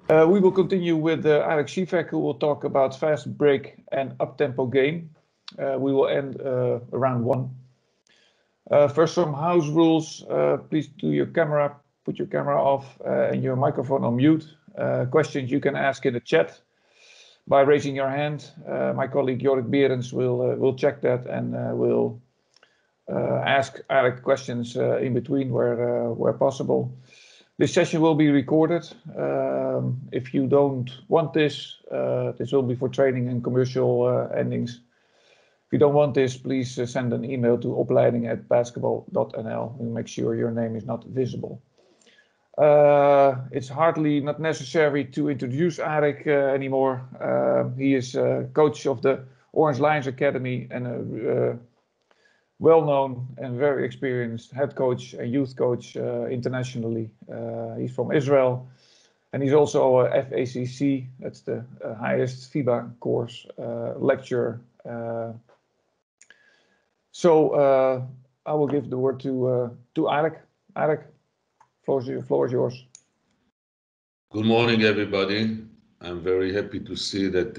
We will continue with Arik Shivek, who will talk about fast break and up-tempo game. We will end around 1. First, some house rules. Please put your camera off and your microphone on mute. Questions you can ask in the chat by raising your hand. My colleague Jorik Berends will check that and will ask Arik questions in between where possible. This session will be recorded. If you don't want this, this will be for training and commercial endings. If you don't want this, please send an email to opleiding@basketball.nl and make sure your name is not visible. It's hardly not necessary to introduce Arik anymore. He is coach of the Orange Lions Academy and a well-known and very experienced head coach and youth coach internationally. He's from Israel, and he's also a FACC, that's the highest FIBA course, lecturer. So I will give the word to Arik. Arik, floor is yours. Good morning, everybody. I'm very happy to see that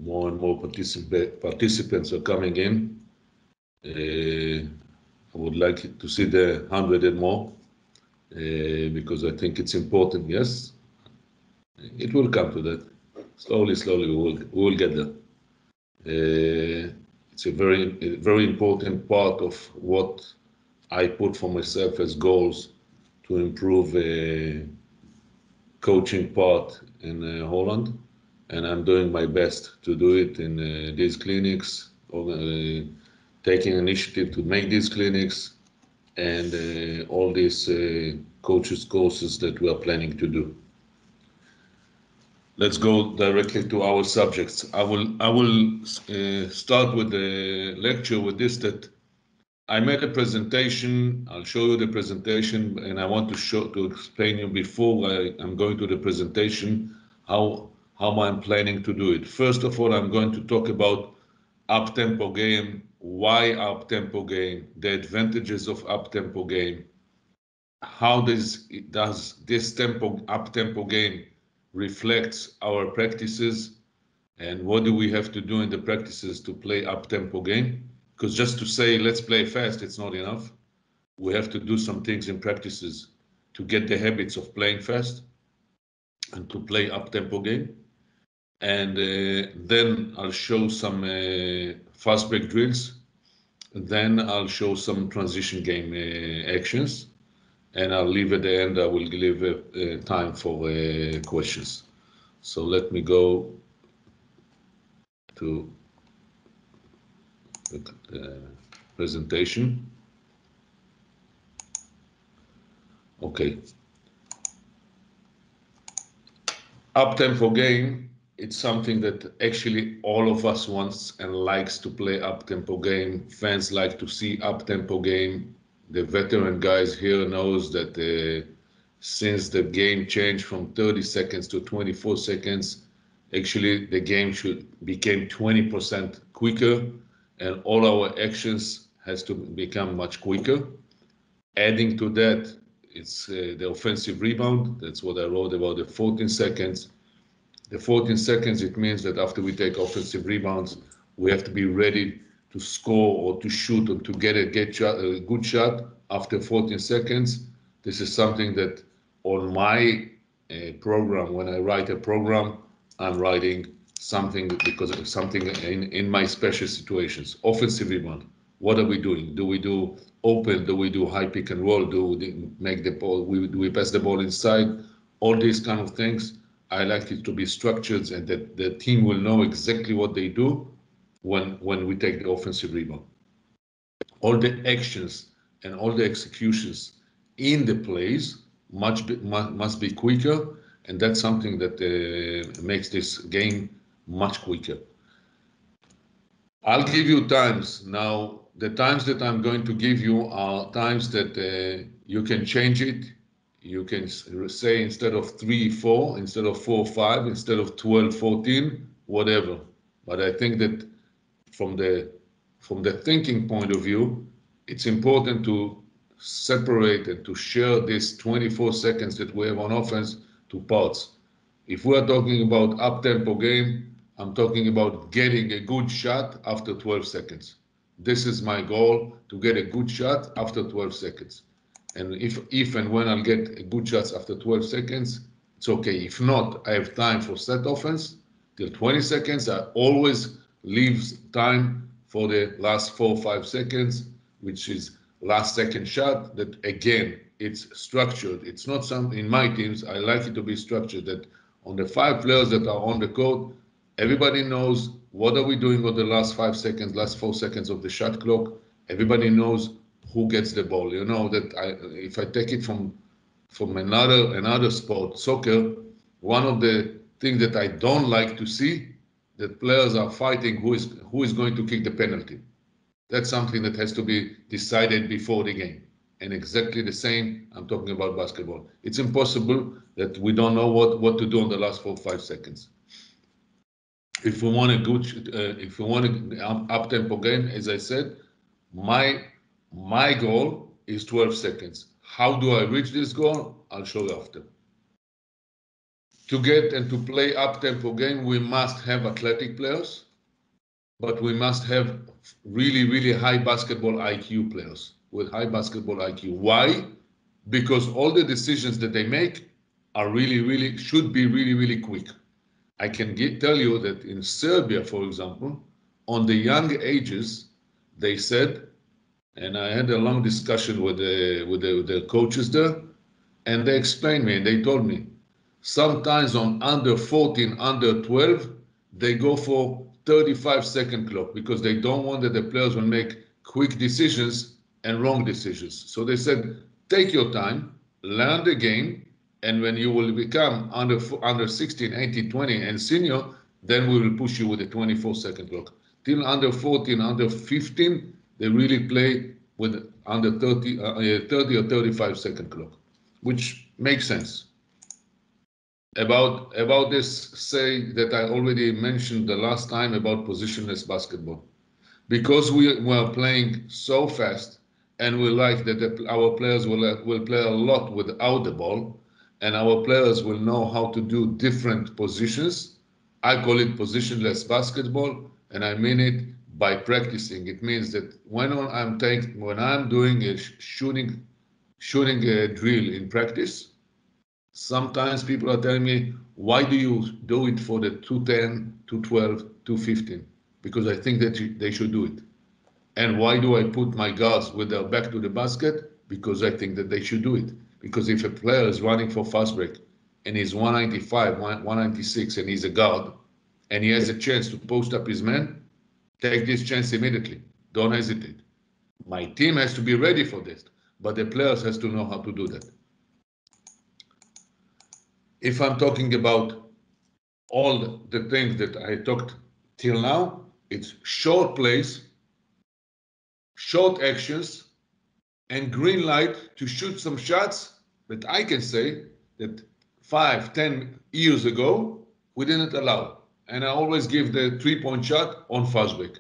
more and more participants are coming in. I would like to see the 100 and more because I think it's important. Yes, it will come to that. Slowly, we will get there. It's a very important part of what I put for myself as goals to improve coaching part in Holland, and I'm doing my best to do it in these clinics, taking initiative to make these clinics and all these coaches courses that we are planning to do. Let's go directly to our subjects. I will start with the lecture with this, that I made a presentation. I'll show you the presentation, and I want to explain you before I'm going to the presentation how I'm planning to do it. First of all, I'm going to talk about up-tempo game, why up-tempo game, the advantages of up-tempo game, how does this up-tempo game reflects our practices, and what do we have to do in the practices to play up-tempo game. Because just to say, let's play fast, it's not enough. We have to do some things in practices to get the habits of playing fast and to play up-tempo game. And then I'll show some fast break drills. Then I'll show some transition game actions. And I'll leave at the end, I will leave time for questions. So let me go to the presentation. Okay. Up-tempo game, it's something that actually all of us wants and likes to play up-tempo game. Fans like to see up-tempo game. The veteran guys here knows that since the game changed from 30 seconds to 24 seconds, actually the game became 20% quicker, and all our actions has to become much quicker. Adding to that, it's the offensive rebound. That's what I wrote about the 14 seconds. The 14 seconds, it means that after we take offensive rebounds, we have to be ready to score or to shoot or to get a good shot after 14 seconds. This is something that on my program, when I write a program, I'm writing something because of something in my special situations. Offensive rebound. What are we doing? Do we do open? Do we do high pick and roll? Do we make the ball? Do we pass the ball inside? All these kind of things. I like it to be structured and that the team will know exactly what they do when we take the offensive rebound. All the actions and all the executions in the plays must be quicker, and that's something that makes this game much quicker. I'll give you times. Now, the times that I'm going to give you are times that you can change it. You can say instead of 3, 4, instead of 4, 5, instead of 12, 14, whatever. But I think that from the thinking point of view, it's important to separate and to share this 24 seconds that we have on offense to parts. If we are talking about up-tempo game, I'm talking about getting a good shot after 12 seconds. This is my goal, to get a good shot after 12 seconds. And if and when I'll get a good shots after 12 seconds, it's okay. If not, I have time for set offense till 20 seconds. I always leave time for the last 4 or 5 seconds, which is last second shot. That again, it's structured. It's not something in my teams. I like it to be structured, that on the 5 players that are on the court, everybody knows what are we doing on the last 5 seconds, last 4 seconds of the shot clock. Everybody knows who gets the ball. You know that if I take it from another sport, soccer, one of the things that I don't like to see, that players are fighting who is going to kick the penalty. That's something that has to be decided before the game. And exactly the same, I'm talking about basketball. It's impossible that we don't know what to do in the last 4 or 5 seconds. If we want an up-tempo game, as I said, my goal is 12 seconds. How do I reach this goal? I'll show you after. To get and to play up-tempo game, we must have athletic players, but we must have really, really high basketball IQ players with high basketball IQ. Why? Because all the decisions that they make are should be really quick. I can tell you that in Serbia, for example, on the young ages, they said, and I had a long discussion with the coaches there, and they explained me, and they told me, sometimes on under 14, under 12, they go for 35-second clock because they don't want that the players will make quick decisions and wrong decisions. So they said, take your time, learn the game, and when you will become under 16, 18, 20 and senior, then we will push you with a 24-second clock. Till under 14, under 15, they really play with under 30 or 35-second clock, which makes sense. About this, say that I already mentioned the last time about positionless basketball. Because we are playing so fast, and we like that our players will play a lot without the ball, and our players will know how to do different positions. I call it positionless basketball, and I mean it by practicing. It means that when I'm doing a shooting a drill in practice, sometimes people are telling me, why do you do it for the 210, 212, 215? Because I think that they should do it. And why do I put my guards with their back to the basket? Because I think that they should do it. Because if a player is running for fast break and he's 195, 196, and he's a guard, and he has a chance to post up his man, take this chance immediately. Don't hesitate. My team has to be ready for this, but the players has to know how to do that. If I'm talking about all the things that I talked till now, it's short plays, short actions, and green light to shoot some shots that I can say that 5, 10 years ago, we didn't allow. And I always give the 3-point shot on fast break.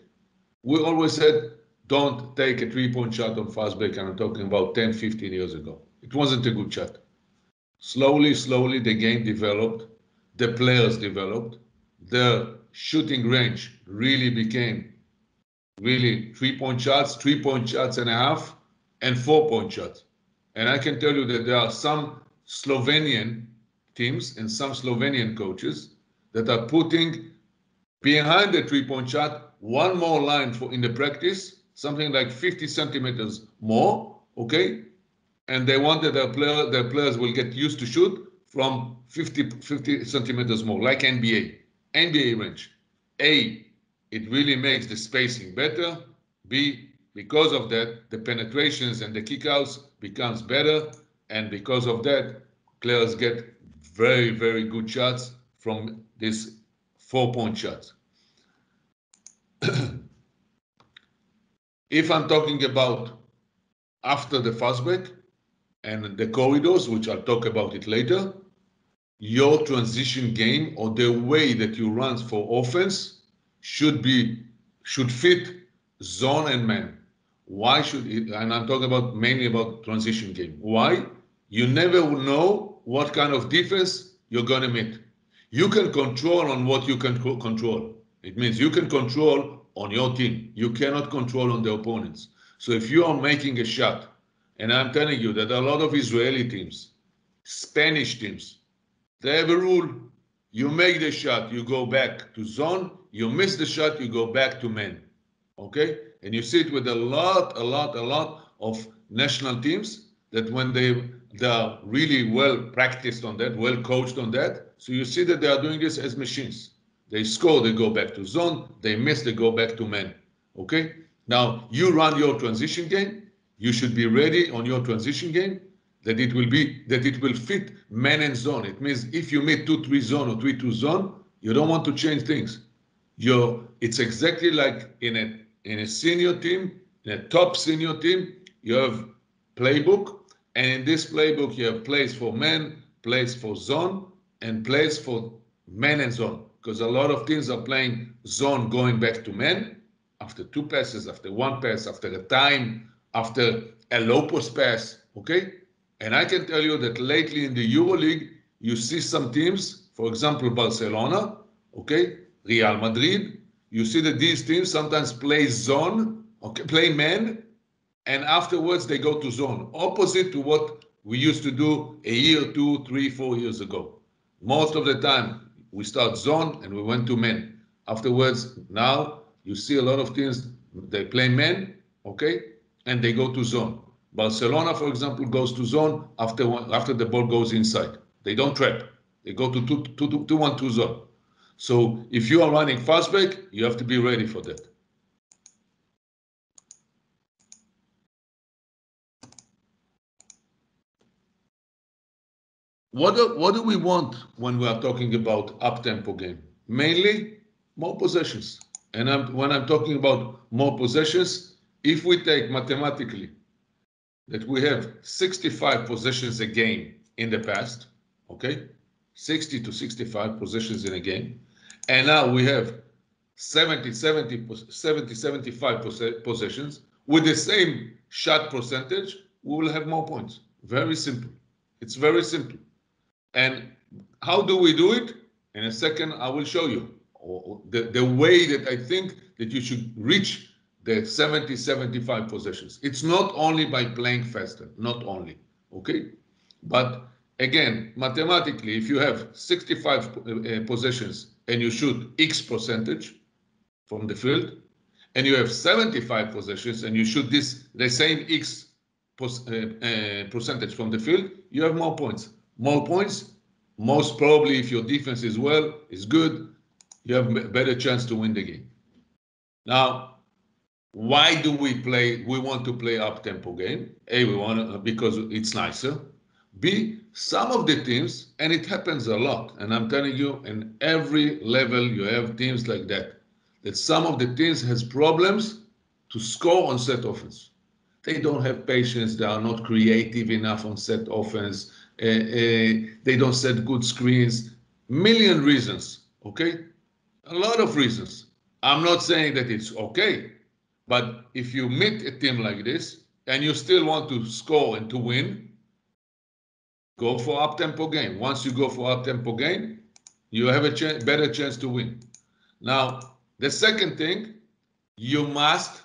We always said, don't take a 3-point shot on fast break, and I'm talking about 10, 15 years ago. It wasn't a good shot. Slowly, the game developed, the players developed, their shooting range really became 3-point shots, 3-point shots and a half, and 4-point shots. And I can tell you that there are some Slovenian teams and some Slovenian coaches that are putting behind the 3-point shot one more line in the practice, something like 50 centimeters more, okay? And they want that their players will get used to shoot from 50 centimeters more, like NBA range. A, it really makes the spacing better. B, because of that, the penetrations and the kickouts becomes better. And because of that, players get very good shots from this 4-point shots. If I'm talking about after the fast break and the corridors, which I'll talk about it later, your transition game or the way that you run for offense should fit zone and man. Why should it? And I'm talking mainly about transition game. Why? You never know what kind of defense you're going to meet. You can control on what you can control. It means you can control on your team. You cannot control on the opponents. So if you are making a shot, and I'm telling you that a lot of Israeli teams, Spanish teams, they have a rule. You make the shot, you go back to zone. You miss the shot, you go back to man. Okay? And you see it with a lot of national teams that when they are really well practiced on that, well coached on that. So you see that they are doing this as machines. They score, they go back to zone. They miss, they go back to man. Okay? Now you run your transition game. You should be ready on your transition game that it will fit man and zone. It means if you meet 2-3 zone or 3-2 zone, you don't want to change things. It's exactly like in a senior team, in a top senior team, you have playbook, and in this playbook you have plays for man, plays for zone, and plays for man and zone. Because a lot of teams are playing zone going back to man after 2 passes, after 1 pass, after a time, after a low post pass. Okay, and I can tell you that lately in the EuroLeague, you see some teams, for example, Barcelona, okay, Real Madrid, you see that these teams sometimes play zone, okay, play man, and afterwards they go to zone, opposite to what we used to do a year, 2, 3, 4 years ago. Most of the time, we start zone and we went to man. Afterwards, now you see a lot of teams, they play man, okay, and they go to zone. Barcelona, for example, goes to zone after the ball goes inside. They don't trap. They go to 2-1-2 zone. So if you are running fast break, you have to be ready for that. What do we want when we are talking about up-tempo game? Mainly more possessions. And when I'm talking about more possessions, if we take mathematically that we have 65 possessions a game in the past, okay? 60 to 65 possessions in a game. And now we have 75 possessions with the same shot percentage, we will have more points. Very simple. It's very simple. And how do we do it? In a second, I will show you the way that I think that you should reach the 75 possessions. It's not only by playing faster, not only, okay? But again, mathematically, if you have 65 possessions and you shoot X percentage from the field, and you have 75 possessions and you shoot the same X percentage from the field, you have more points. More points, most probably if your defense is good, you have a better chance to win the game. Now, why do we want to play up-tempo game? A, we want to, because it's nicer. B, some of the teams, and it happens a lot, and I'm telling you, in every level you have teams like that some of the teams has problems to score on set offense. They don't have patience, they are not creative enough on set offense, they don't set good screens, million reasons, okay? A lot of reasons. I'm not saying that it's okay, but if you meet a team like this and you still want to score and to win, go for up-tempo game. Once you go for up-tempo game, you have a better chance to win. Now, the second thing, you must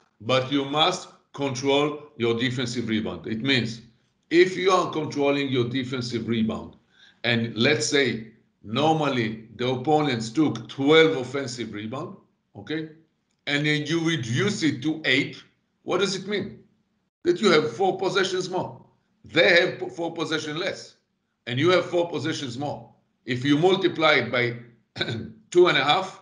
control your defensive rebound. It means if you are controlling your defensive rebound, and let's say normally the opponents took 12 offensive rebound, okay, and then you reduce it to 8, what does it mean? That you have 4 possessions more. They have 4 possessions less, and you have 4 possessions more. If you multiply it by 2.5,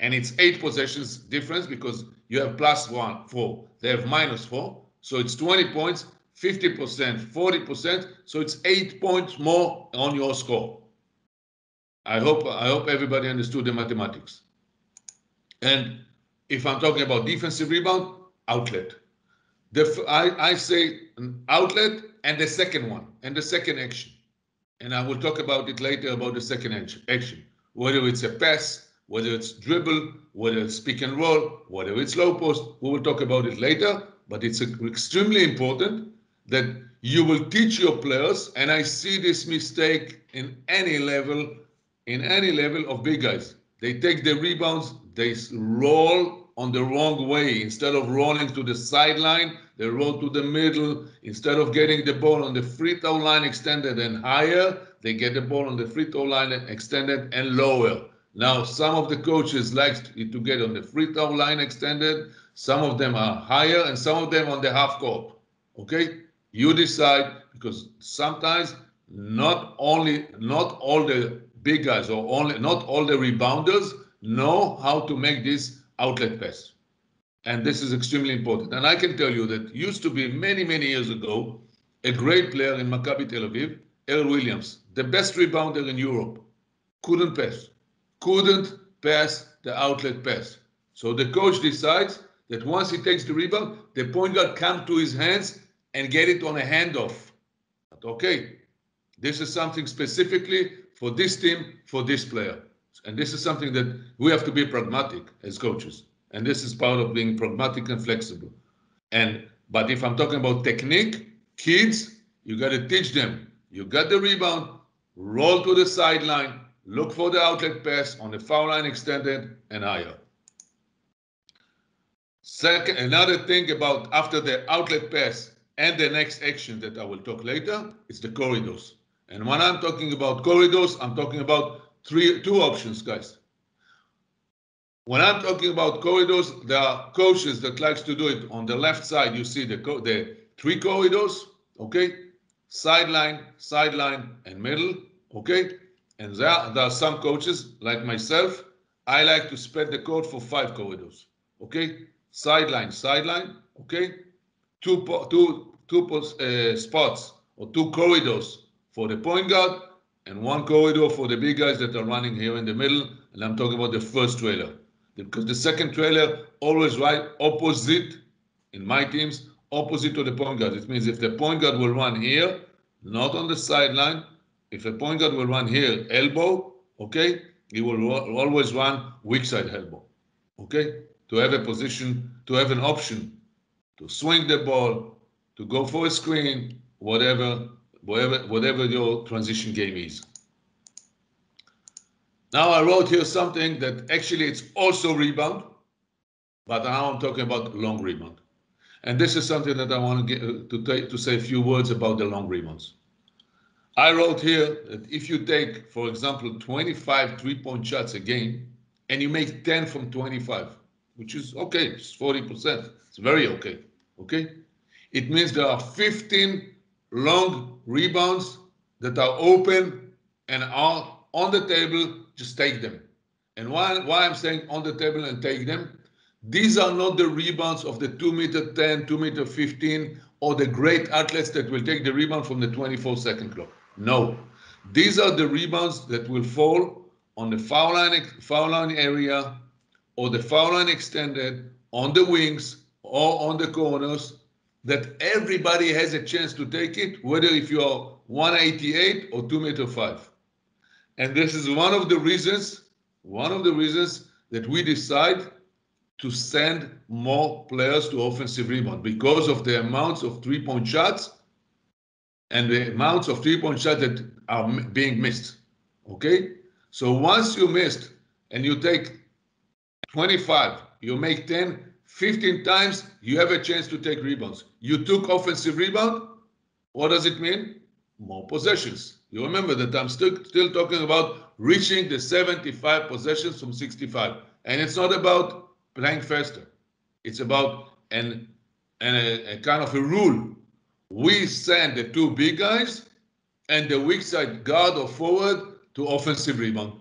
and it's 8 possessions difference because you have +1, 4. They have -4. So it's 20 points, 50%, 40%. So it's 8 points more on your score. I hope everybody understood the mathematics. And if I'm talking about defensive rebound, outlet. I say an outlet and the second one, and the second action. And I will talk about it later about the second action. Whether it's a pass, whether it's dribble, whether it's pick and roll, whether it's low post, we will talk about it later, but it's extremely important that you will teach your players, and I see this mistake in any level of big guys. They take the rebounds, they roll on the wrong way. Instead of rolling to the sideline, they roll to the middle. Instead of getting the ball on the free throw line extended and higher, they get the ball on the free throw line extended and lower. Now, some of the coaches like to get on the free throw line extended. Some of them are higher and some of them on the half court. Okay? You decide, because sometimes not all the big guys or not all the rebounders know how to make this outlet pass. And this is extremely important. And I can tell you that used to be many, many years ago, a great player in Maccabi Tel Aviv, Earl Williams, the best rebounder in Europe, couldn't pass the outlet pass. So the coach decides that once he takes the rebound, the point guard comes to his hands and get it on a handoff. But okay, this is something specifically for this team, for this player. And this is something that we have to be pragmatic as coaches. And this is part of being pragmatic and flexible. But if I'm talking about technique, kids, you got to teach them. You got the rebound, roll to the sideline, look for the outlet pass on the foul line extended and higher. Second, another thing about after the outlet pass and the next action that I will talk later is the corridors. And when I'm talking about corridors, I'm talking about two options, guys. When I'm talking about corridors, there are coaches that likes to do it. On the left side, you see the three corridors, okay? Sideline, and middle, okay? And there are some coaches, like myself, I like to spread the court for 5 corridors, okay? Sideline, okay? Two spots or 2 corridors for the point guard and 1 corridor for the big guys that are running here in the middle. And I'm talking about the first trailer. Because the second trailer always right opposite, in my teams, opposite to the point guard. It means if the point guard will run here, not on the sideline, if a point guard will run here, elbow, okay, he will always run weak side elbow, okay, to have a position, to have an option to swing the ball, to go for a screen, whatever your transition game is. Now I wrote here something that actually it's also rebound, but now I'm talking about long rebound. And this is something that I want to say a few words about the long rebounds. I wrote here that if you take, for example, 25 3-point shots a game, and you make 10 from 25, which is okay, it's 40%. It's very okay, okay? It means there are 15 long rebounds that are open and are on the table. Just take them. And why I'm saying on the table and take them, these are not the rebounds of the 2m10, 2m15, or the great athletes that will take the rebound from the 24-second clock. No, these are the rebounds that will fall on the foul line area, or the foul line extended, on the wings, or on the corners, that everybody has a chance to take it, whether if you are 188 or 2m5. And this is one of the reasons that we decide to send more players to offensive rebound, because of the amounts of 3-point shots and the amounts of 3-point shots that are being missed. Okay? So once you missed and you take 25, you make 10, 15 times, you have a chance to take rebounds. You took offensive rebound. What does it mean? More possessions. You remember that I'm still talking about reaching the 75 possessions from 65. And it's not about playing faster. It's about a kind of a rule. We send the 2 big guys and the weak side guard or forward to offensive rebound.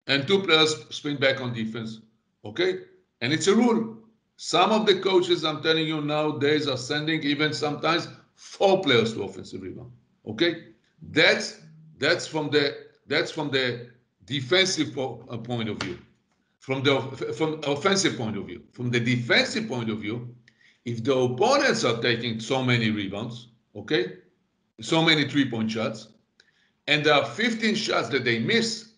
And 2 players spin back on defense. Okay? And it's a rule. Some of the coaches, I'm telling you nowadays, are sending even sometimes 4 players to offensive rebound. Okay? That's from the defensive point of view. From offensive point of view. From the defensive point of view, if the opponents are taking so many rebounds, okay, so many 3-point shots, and there are 15 shots that they miss,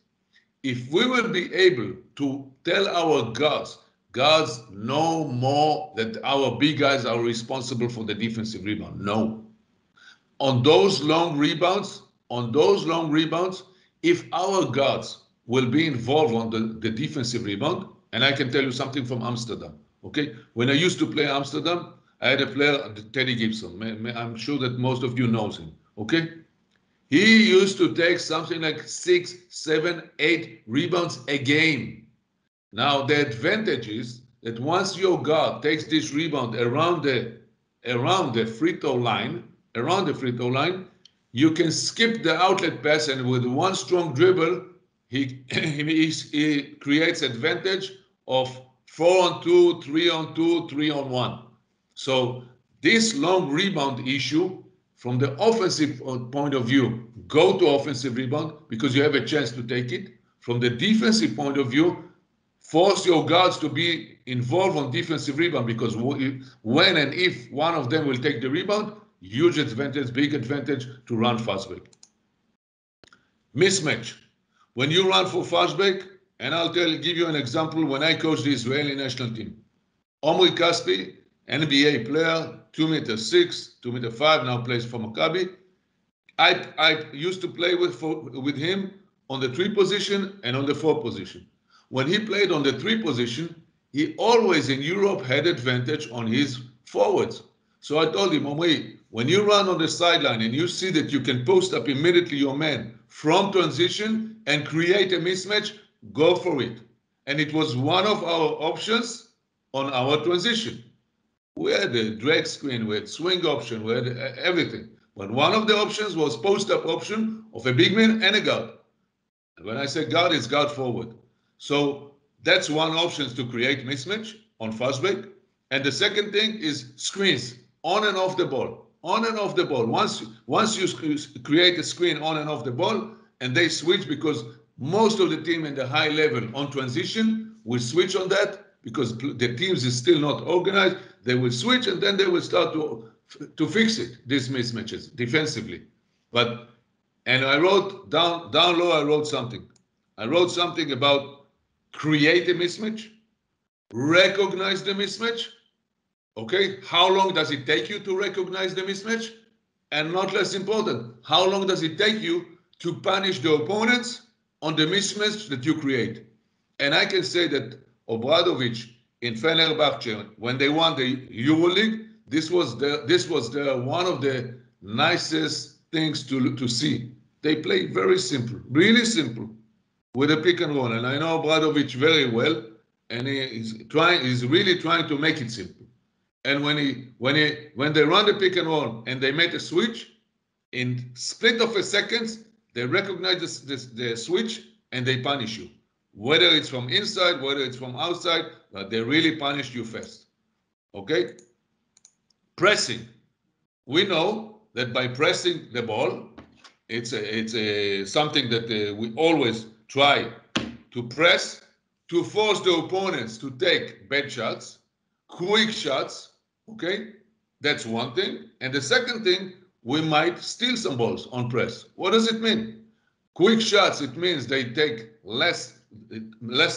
if we will be able to tell our guards no more that our big guys are responsible for the defensive rebound. No. On those long rebounds, on those long rebounds, if our guards will be involved on the defensive rebound, and I can tell you something from Amsterdam, okay? When I used to play Amsterdam, I had a player, Teddy Gibson. I'm sure that most of you knows him, okay? He used to take something like 6, 7, 8 rebounds a game. Now, the advantage is that once your guard takes this rebound around the free throw line, you can skip the outlet pass, and with one strong dribble, he creates advantage of 4-on-2, 3-on-2, 3-on-1. So this long rebound issue, from the offensive point of view, go to offensive rebound because you have a chance to take it. From the defensive point of view, force your guards to be involved on defensive rebound, because when and if one of them will take the rebound, huge advantage, big advantage to run fast break. Mismatch. When you run for fast break, and give you an example, when I coached the Israeli national team, Omri Kaspi, NBA player, 2'6", 2'5", now plays for Maccabi. I used to play with him on the 3 position and on the 4 position. When he played on the 3 position, he always in Europe had advantage on his forwards. So I told him, Omri, when you run on the sideline and you see that you can post up immediately your man from transition and create a mismatch, go for it. And it was one of our options on our transition. We had a drag screen, we had swing option, we had everything. But one of the options was post-up option of a big man and a guard. And when I say guard, it's guard forward. So that's one option, to create mismatch on fast break. And the second thing is screens, on and off the ball. On and off the ball. Once you create a screen on and off the ball, and they switch, because most of the team in the high level on transition will switch on that, because the teams is still not organized. They will switch, and then they will start to fix it, these mismatches defensively. And I wrote down low, I wrote something. I wrote something about create a mismatch, recognize the mismatch. Okay, how long does it take you to recognize the mismatch? And not less important, how long does it take you to punish the opponents on the mismatch that you create? And I can say that Obradovic in Fenerbahce, when they won the EuroLeague, this was one of the nicest things to see. They played very simple, really simple, with a pick and roll. And I know Obradovic very well, and he's really trying to make it simple. And when they run the pick and roll and they make a switch, in split of a second, they recognize the switch and they punish you. Whether it's from inside, whether it's from outside, but they really punish you fast. Okay? Pressing. We know that by pressing the ball, it's something that we always try to press to force the opponents to take bad shots, quick shots. Okay? That's one thing. And the second thing, we might steal some balls on press. What does it mean? Quick shots, it means they take less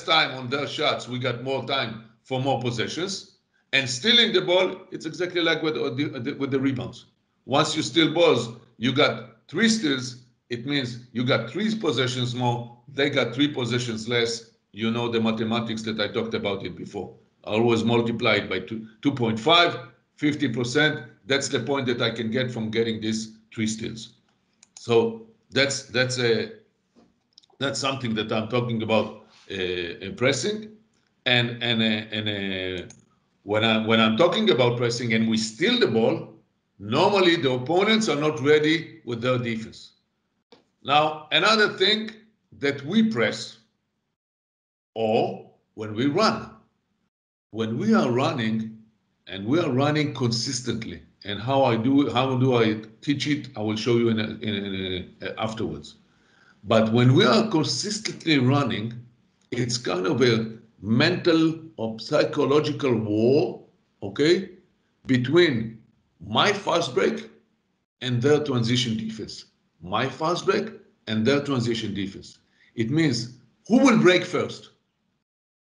time on their shots. We got more time for more possessions. And stealing the ball, it's exactly like with the rebounds. Once you steal balls, you got 3 steals. It means you got 3 possessions more. They got 3 possessions less. You know the mathematics that I talked about it before. Always multiply it by 2.5, 50%. That's the point that I can get from getting these 3 steals. So that's something that I'm talking about pressing, and when I'm talking about pressing and we steal the ball, normally the opponents are not ready with their defense. Now another thing that we press, or when we run, when we are running and we are running consistently, and how do I teach it? I will show you afterwards. But when we are consistently running, it's kind of a mental or psychological war, okay, between my fast break and their transition defense. My fast break and their transition defense. It means who will break first?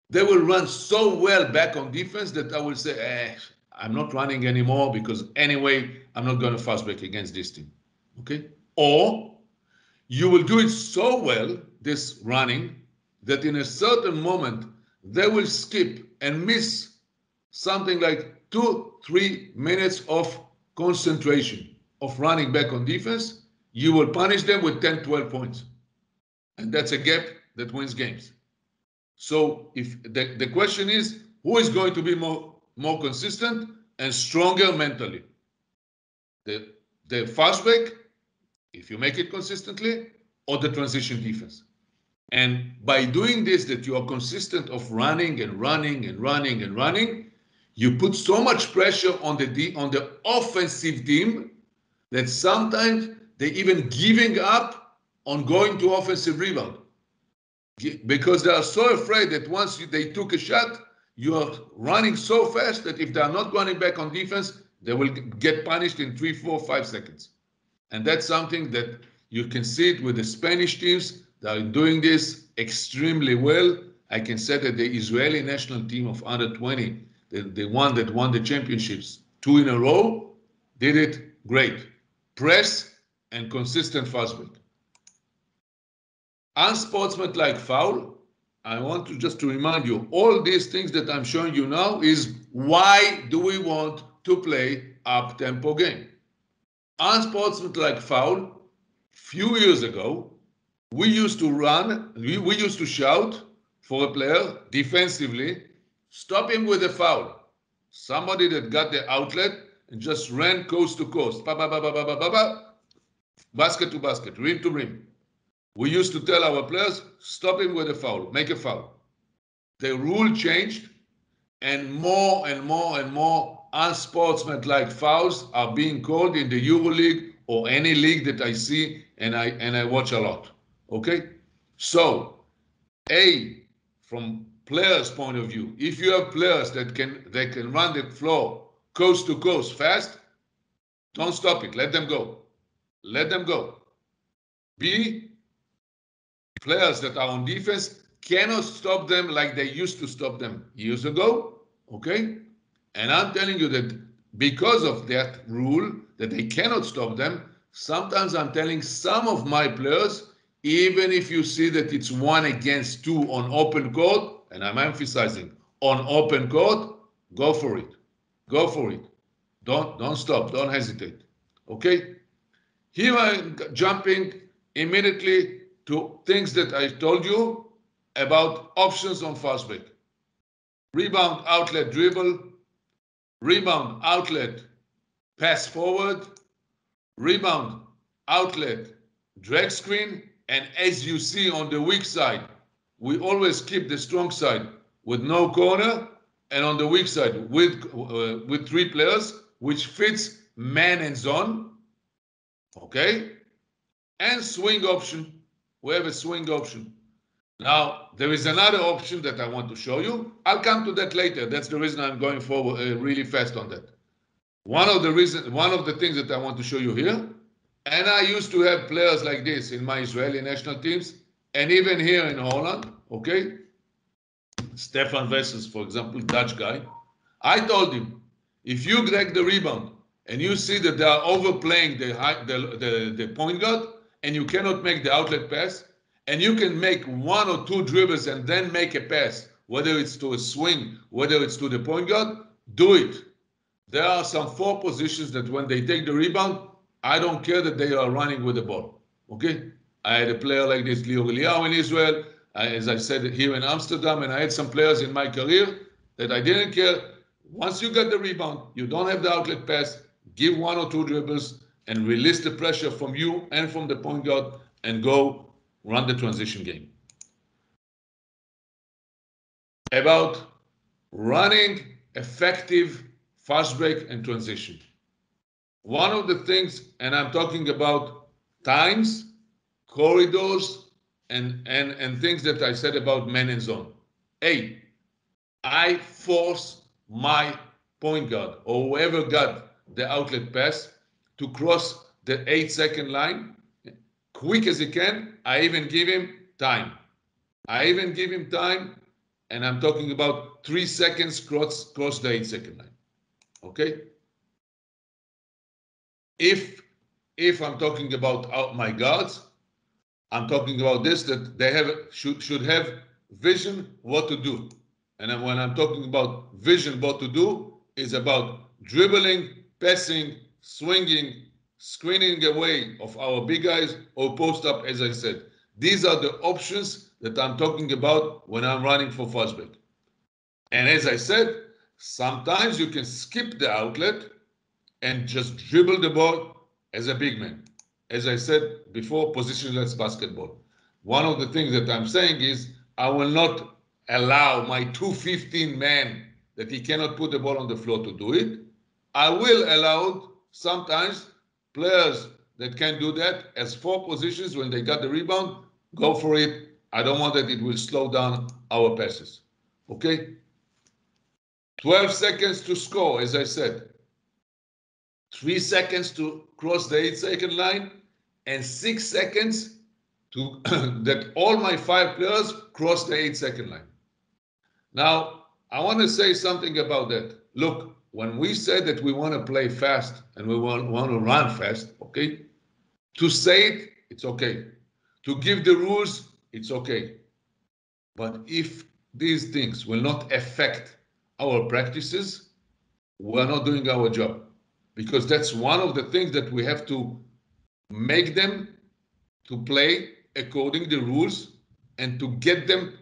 They will run so well back on defense that I will say, I'm not running anymore, because anyway, I'm not going to fast break against this team, okay? Or you will do it so well, this running, that in a certain moment, they will skip and miss something like 2-3 minutes of concentration of running back on defense. You will punish them with 10-12 points. And that's a gap that wins games. So if the question is, who is going to be more consistent and stronger mentally? The fastback, if you make it consistently, or the transition defense. And by doing this, that you are consistent of running and running and running and running, you put so much pressure on the offensive team that sometimes they even giving up on going to offensive rebound, because they are so afraid that once they took a shot, you are running so fast that if they are not running back on defense, they will get punished in 3, 4, 5 seconds. And that's something that you can see it with the Spanish teams that are doing this extremely well. I can say that the Israeli national team of under 20, the one that won the championships 2 in a row, did it great. Press and consistent fast break. Unsportsmanlike foul, I want to just to remind you, all these things that I'm showing you now is why do we want to play up-tempo game. Unsportsmanlike foul, few years ago, we used to run, we used to shout for a player defensively, stop him with a foul. Somebody that got the outlet and just ran coast to coast, basket to basket, rim to rim. We used to tell our players, stop him with a foul, make a foul. The rule changed, and more and more and more unsportsmanlike fouls are being called in the EuroLeague or any league that I see and I watch a lot. Okay? So, from players' point of view, if you have players that can run the floor coast to coast fast, don't stop it. Let them go. Let them go. B, players that are on defense cannot stop them like they used to stop them years ago. Okay? And I'm telling you that because of that rule, that they cannot stop them, sometimes I'm telling some of my players, even if you see that it's 1 against 2 on open court, and I'm emphasizing on open court, go for it. Go for it. Don't stop. Don't hesitate. Okay? Here I'm jumping immediately to things that I told you about options on fast break. Rebound, outlet, dribble. Rebound, outlet, pass forward. Rebound, outlet, drag screen. And as you see on the weak side, we always keep the strong side with no corner, and on the weak side with 3 players, which fits man and zone. Okay? And swing option. We have a swing option. Now, there is another option that I want to show you. I'll come to that later. That's the reason I'm going forward really fast on that. One of the things that I want to show you here, and I used to have players like this in my Israeli national teams, and even here in Holland, okay? Stefan Wessels, for example, Dutch guy. I told him, if you drag the rebound and you see that they are overplaying the point guard and you cannot make the outlet pass, and you can make 1 or 2 dribbles and then make a pass, whether it's to a swing, whether it's to the point guard, do it. There are some 4 positions that when they take the rebound, I don't care that they are running with the ball. Okay? I had a player like this, Lior Eliyahu in Israel, as I said here in Amsterdam, and I had some players in my career that I didn't care. Once you get the rebound, you don't have the outlet pass, give 1 or 2 dribbles and release the pressure from you and from the point guard and go run the transition game. About running effective fast break and transition. One of the things, and I'm talking about times, corridors, and things that I said about man and zone. I force my point guard or whoever got the outlet pass to cross the 8-second line quick as he can. I even give him time. And I'm talking about 3 seconds cross the 8-second line. Okay? If I'm talking about my guards, I'm talking about this, that they should have vision what to do. And then when I'm talking about vision what to do, is about dribbling, passing, swinging, screening away of our big guys or post up, as I said. These are the options that I'm talking about when I'm running for fast break. And as I said, sometimes you can skip the outlet and just dribble the ball as a big man. As I said before, positionless basketball. One of the things that I'm saying is I will not allow my 215 man that he cannot put the ball on the floor to do it. I will allow sometimes players that can do that as 4 positions when they got the rebound, go for it. I don't want that it will slow down our passes. Okay? 12 seconds to score, as I said. 3 seconds to cross the 8-second line, and 6 seconds to that all my 5 players cross the 8-second line. Now, I want to say something about that. Look, when we say that we want to play fast and we want to run fast, okay? To say it, it's okay. To give the rules, it's okay. But if these things will not affect our practices, we're not doing our job. Because that's one of the things that we have to make them to play according to the rules and to get them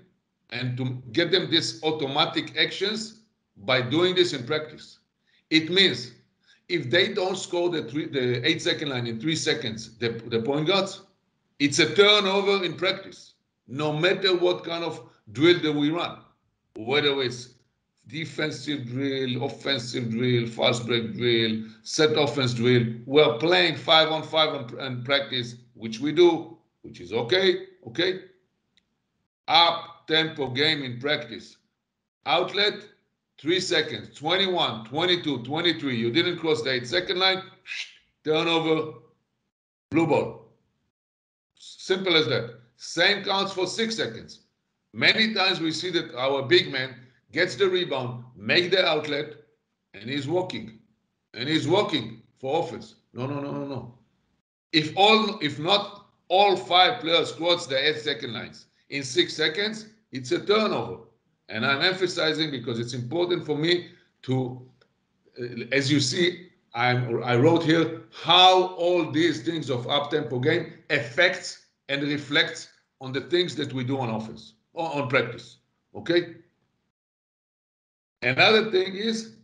this automatic actions by doing this in practice. It means if they don't score the 8-second line in 3 seconds, the point guards, it's a turnover in practice, no matter what kind of drill that we run, whether it's defensive drill, offensive drill, fast break drill, set offense drill. We're playing 5-on-5 in practice, which we do, which is okay. Up tempo game in practice. Outlet, 3 seconds, 21, 22, 23. You didn't cross the 8-second line, turnover, blue ball. Simple as that. Same counts for 6 seconds. Many times we see that our big man gets the rebound, make the outlet, and he's walking. And he's walking for offense. No. If not all 5 players cross the 8-second lines in 6 seconds, it's a turnover. And I'm emphasizing because it's important for me to, as you see, I wrote here how all these things of up-tempo game affects and reflects on the things that we do on offense or on practice. Okay? Another thing is,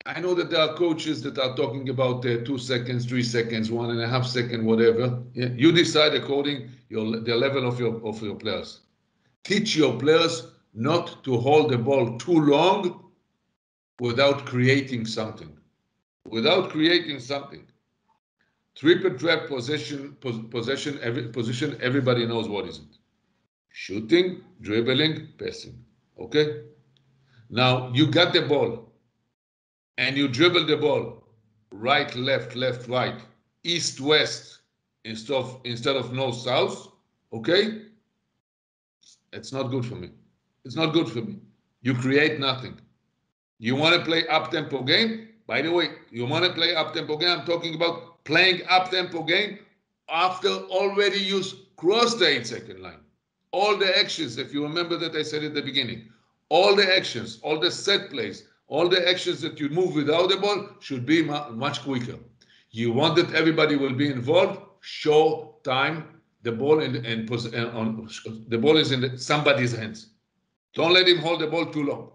I know that there are coaches that are talking about 2 seconds, 3 seconds, 1.5 seconds, whatever. You decide according the level of your players. Teach your players not to hold the ball too long without creating something. Triple threat position, everybody knows what is it. Shooting, dribbling, passing. Okay? Now, you got the ball and you dribble the ball right, left, right, east, west, instead of north, south. Okay? It's not good for me. You create nothing. You want to play up-tempo game? By the way, you want to play up-tempo game? I'm talking about playing up-tempo game after already you crossed the 8-second line. All the actions, if you remember that I said at the beginning, all the actions, all the set plays, all the actions that you move without the ball should be much quicker. You want that everybody will be involved, show time, the ball the ball is in somebody's hands. Don't let him hold the ball too long.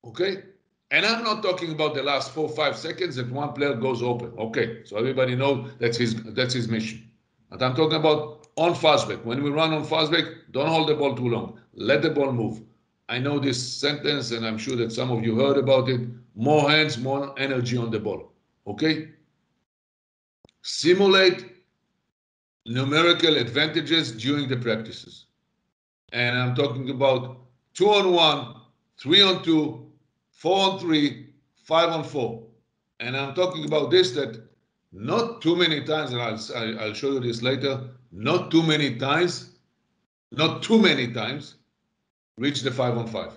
Okay? And I'm not talking about the last 4-5 seconds that one player goes open. Okay, so everybody knows that's his mission. But I'm talking about on fast break. When we run on fast break, don't hold the ball too long. Let the ball move. I know this sentence, and I'm sure that some of you heard about it. More hands, more energy on the ball. Okay? Simulate numerical advantages during the practices. And I'm talking about 2-on-1, 3-on-2, 4-on-3, 5-on-4. And I'm talking about this that not too many times, and I'll show you this later, not too many times reach the 5-on-5.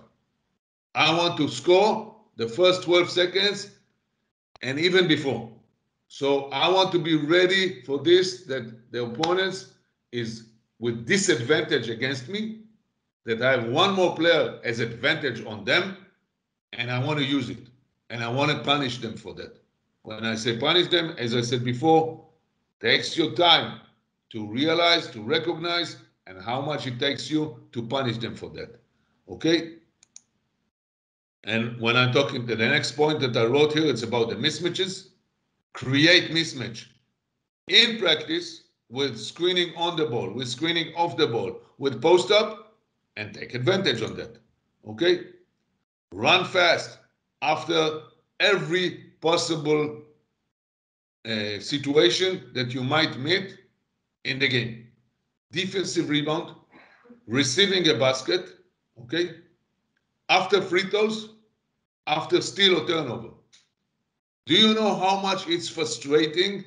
I want to score the first 12 seconds and even before. So I want to be ready for this, that the opponents is with disadvantage against me, that I have one more player as advantage on them, and I want to use it. And I want to punish them for that. When I say punish them, as I said before, takes your time to realize, to recognize, and how much it takes you to punish them for that. Okay? And when I'm talking to the next point that I wrote here, it's about the mismatches. Create mismatch in practice with screening on the ball, with screening off the ball, with post up, and take advantage on that. Okay? Run fast after every possible situation that you might meet in the game. Defensive rebound, receiving a basket, okay? After free throws, after steal or turnover. Do you know how much it's frustrating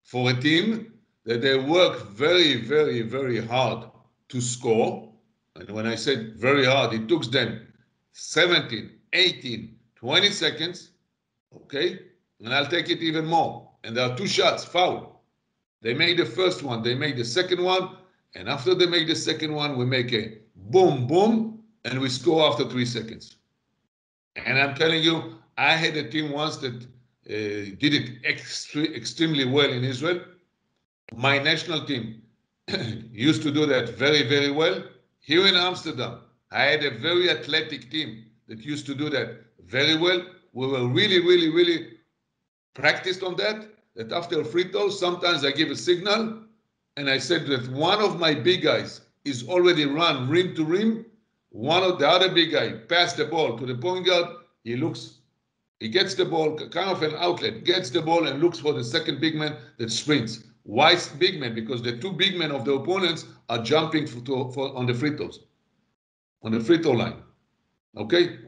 for a team that they work very, very, very hard to score? And when I said very hard, it took them 17, 18, 20 seconds, okay? And I'll take it even more. And there are two shots, foul. They made the first one, they made the second one, and after they make the second one, we make a boom, boom, and we score after 3 seconds. And I'm telling you, I had a team once that did it extremely well in Israel. My national team used to do that very, very well. Here in Amsterdam, I had a very athletic team that used to do that very well. We were really, really, really practiced on that after a free throw, sometimes I give a signal, and I said that one of my big guys is already run rim to rim. One of the other big guy passed the ball to the point guard. He gets the ball, kind of an outlet, gets the ball and looks for the second big man that sprints. Why big man? Because the two big men of the opponents are jumping on the free throws, on the free throw line. Okay?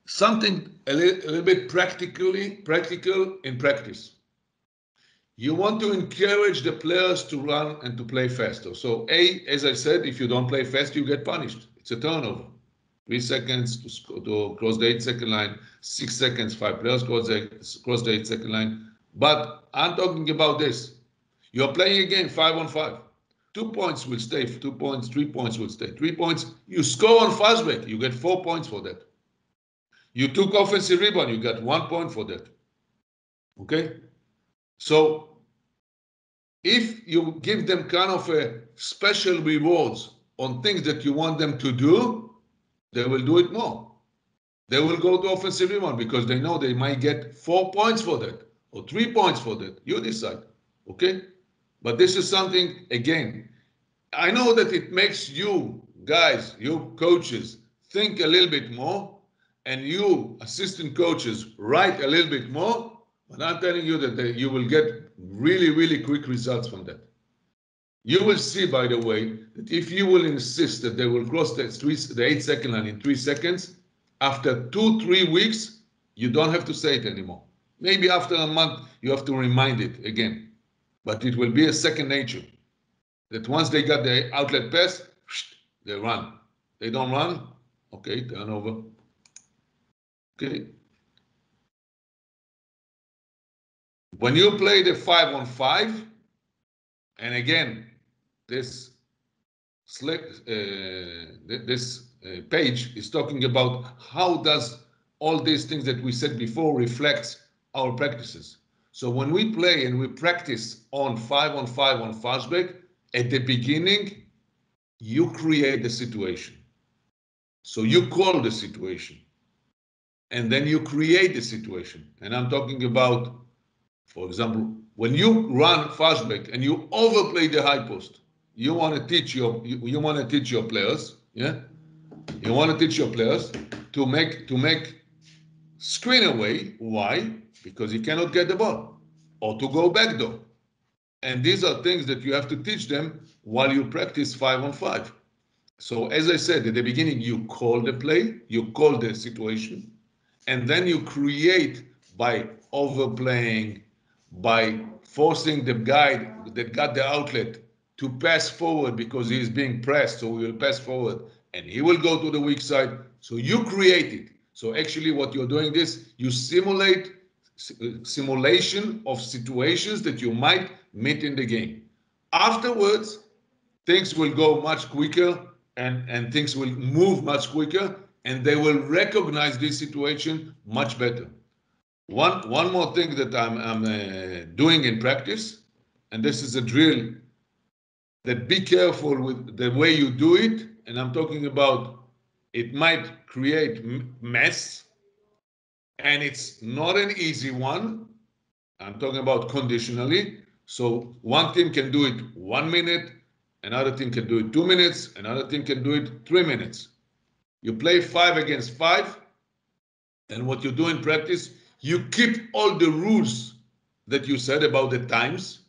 Something a little bit practical in practice. You want to encourage the players to run and to play faster. So as I said, if you don't play fast, you get punished. It's a turnover. 3 seconds to cross the 8-second line, 6 seconds, 5 players cross the 8-second line. But I'm talking about this. You're playing a game 5-on-5. 2 points will stay, 2 points, 3 points will stay. 3 points, you score on fast break, you get 4 points for that. You took offensive rebound, you got 1 point for that. Okay? So if you give them kind of a special rewards on things that you want them to do, they will do it more. They will go to offensive rebound because they know they might get 4 points for that or 3 points for that. You decide. Okay? But this is something, again, I know that it makes you guys, you coaches, think a little bit more, and you assistant coaches write a little bit more, but I'm telling you that you will get really, really quick results from that. You will see, by the way, that if you will insist that they will cross the 8-second line in 3 seconds, after 2-3 weeks, you don't have to say it anymore. Maybe after a month, you have to remind it again. But it will be a second nature. That once they got the outlet pass, they run. They don't run, okay, turnover. Okay. When you play the 5-on-5, and again, this page is talking about how does all these things that we said before reflects our practices. So when we play and we practice on 5-on-5 on fast break, at the beginning, you create the situation. So you call the situation. And then you create the situation. And I'm talking about, for example, when you run fast break and you overplay the high post, you want to teach your players, yeah? You want to teach your players to make screen away. Why? Because he cannot get the ball, or to go back door. And these are things that you have to teach them while you practice 5-on-5. So as I said at the beginning, you call the play, you call the situation, and then you create by overplaying, by forcing the guy that got the outlet to pass forward because he is being pressed, so we will pass forward and he will go to the weak side. So you create it. So actually what you're doing this, you simulate simulation of situations that you might meet in the game. Afterwards, things will go much quicker and things will move much quicker, and they will recognize this situation much better. One more thing that I'm doing in practice, and this is a drill that be careful with the way you do it, and I'm talking about it might create mess, and it's not an easy one. I'm talking about conditionally. So one team can do it 1 minute, another team can do it 2 minutes, another team can do it 3 minutes. You play 5 against 5, and what you do in practice, you keep all the rules that you said about the times,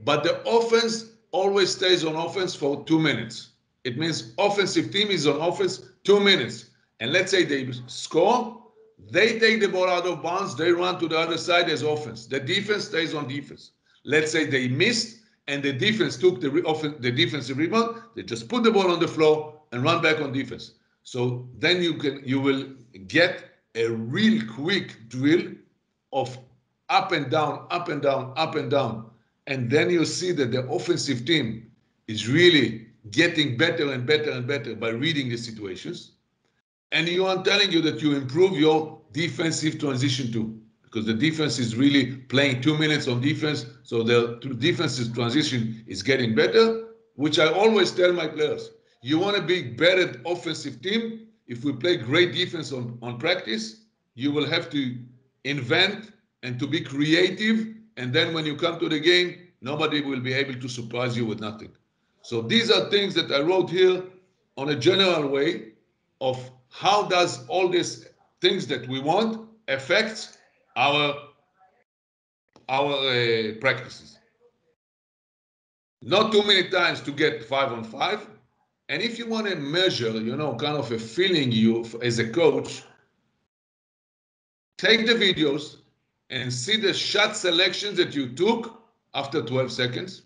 but the offense always stays on offense for 2 minutes. It means offensive team is on offense 2 minutes. And let's say they score, they take the ball out of bounds, they run to the other side as offense. The defense stays on defense. Let's say they missed and the defense took the defensive rebound, they just put the ball on the floor and run back on defense. So then you will get a real quick drill of up and down, up and down, up and down. And then you see that the offensive team is really getting better and better and better by reading the situations. And I'm telling you that you improve your defensive transition too, because the defense is really playing 2 minutes on defense. So the defensive transition is getting better, which I always tell my players. You want to be better offensive team. If we play great defense on practice, you will have to invent and to be creative. And then when you come to the game, nobody will be able to surprise you with nothing. So these are things that I wrote here on a general way of how does all these things that we want affect our practices. Not too many times to get 5 on 5. And if you want to measure, kind of a feeling you as a coach, take the videos and see the shot selections that you took after 12 seconds.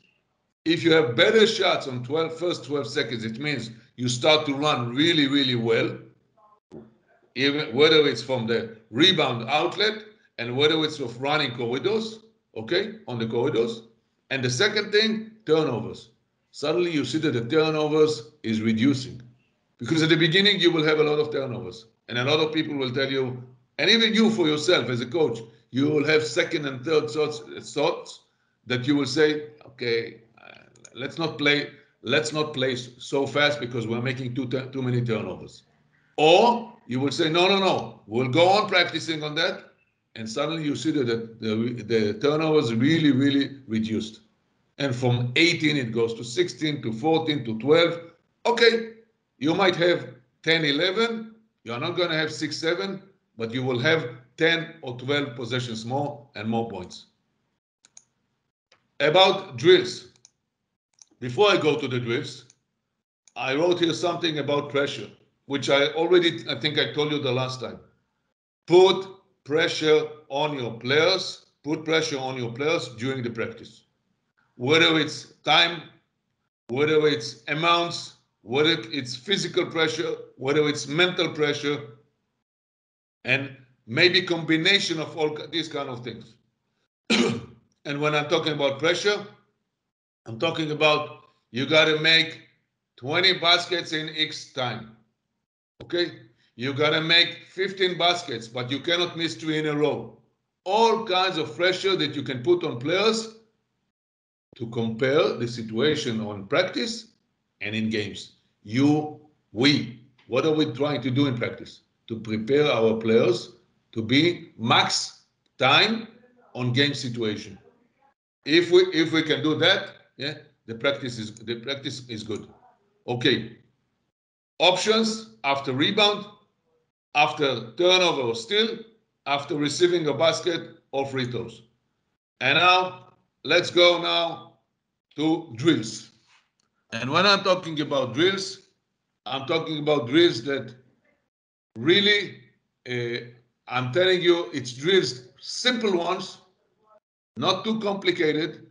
If you have better shots on first 12 seconds, it means you start to run really, really well, even whether it's from the rebound outlet and whether it's of running corridors, okay, on the corridors. And the second thing, turnovers. Suddenly you see that the turnovers is reducing. Because at the beginning you will have a lot of turnovers. And a lot of people will tell you, and even you for yourself as a coach, you will have second and third thoughts that you will say, okay, let's not play so fast because we're making too many turnovers. Or you will say, no, we'll go on practicing on that. And suddenly you see that the turnovers really, really reduced. And from 18, it goes to 16, to 14, to 12. Okay, you might have 10, 11. You're not going to have 6, 7, but you will have 10 or 12 possessions more and more points. About drills. Before I go to the drills, I wrote here something about pressure, which I think I told you the last time. Put pressure on your players. Put pressure on your players during the practice. Whether it's time, whether it's amounts, whether it's physical pressure, whether it's mental pressure, and maybe combination of all these kind of things. And when I'm talking about pressure, I'm talking about you got to make 20 baskets in X time. Okay? You got to make 15 baskets, but you cannot miss 3 in a row. All kinds of pressure that you can put on players to compare the situation on practice and in games. What are we trying to do in practice? To prepare our players to be max time on game situation. If we can do that, yeah, the practice is good. Okay. Options after rebound, after turnover or steal, after receiving a basket or free throws. And now let's go now to drills. And when I'm talking about drills, I'm talking about drills that really, I'm telling you, it's drills, simple ones, not too complicated,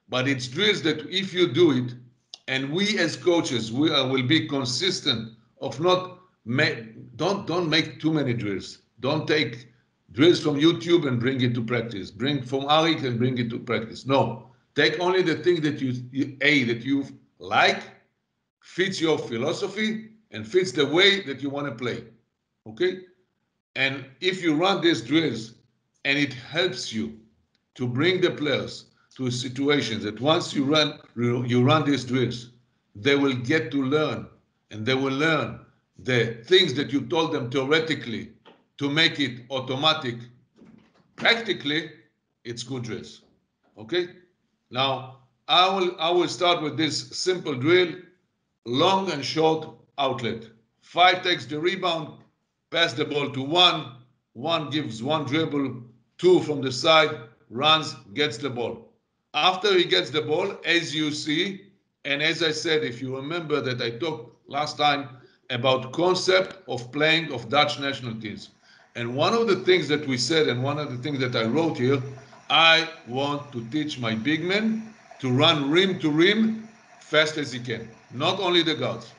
but it's drills that if you do it, and we as coaches, will be consistent of don't make too many drills. Don't take drills from YouTube and bring it to practice. Bring from Arik and bring it to practice. No, take only the thing that that you like, fits your philosophy, and fits the way that you want to play. Okay? And if you run these drills and it helps you to bring the players to situations that once you run these drills, they will get to learn, and they will learn the things that you told them theoretically to make it automatic. Practically, it's good drills. Okay? Now, I will start with this simple drill, long and short outlet. 5 takes the rebound, pass the ball to 1, 1 gives 1 dribble, 2 from the side, runs, gets the ball. After he gets the ball, as you see, and as I said, if you remember that I talked last time about concept of playing of Dutch national teams. And one of the things that we said, and one of the things that I wrote here, I want to teach my big men to run rim to rim fast as he can, not only the guards.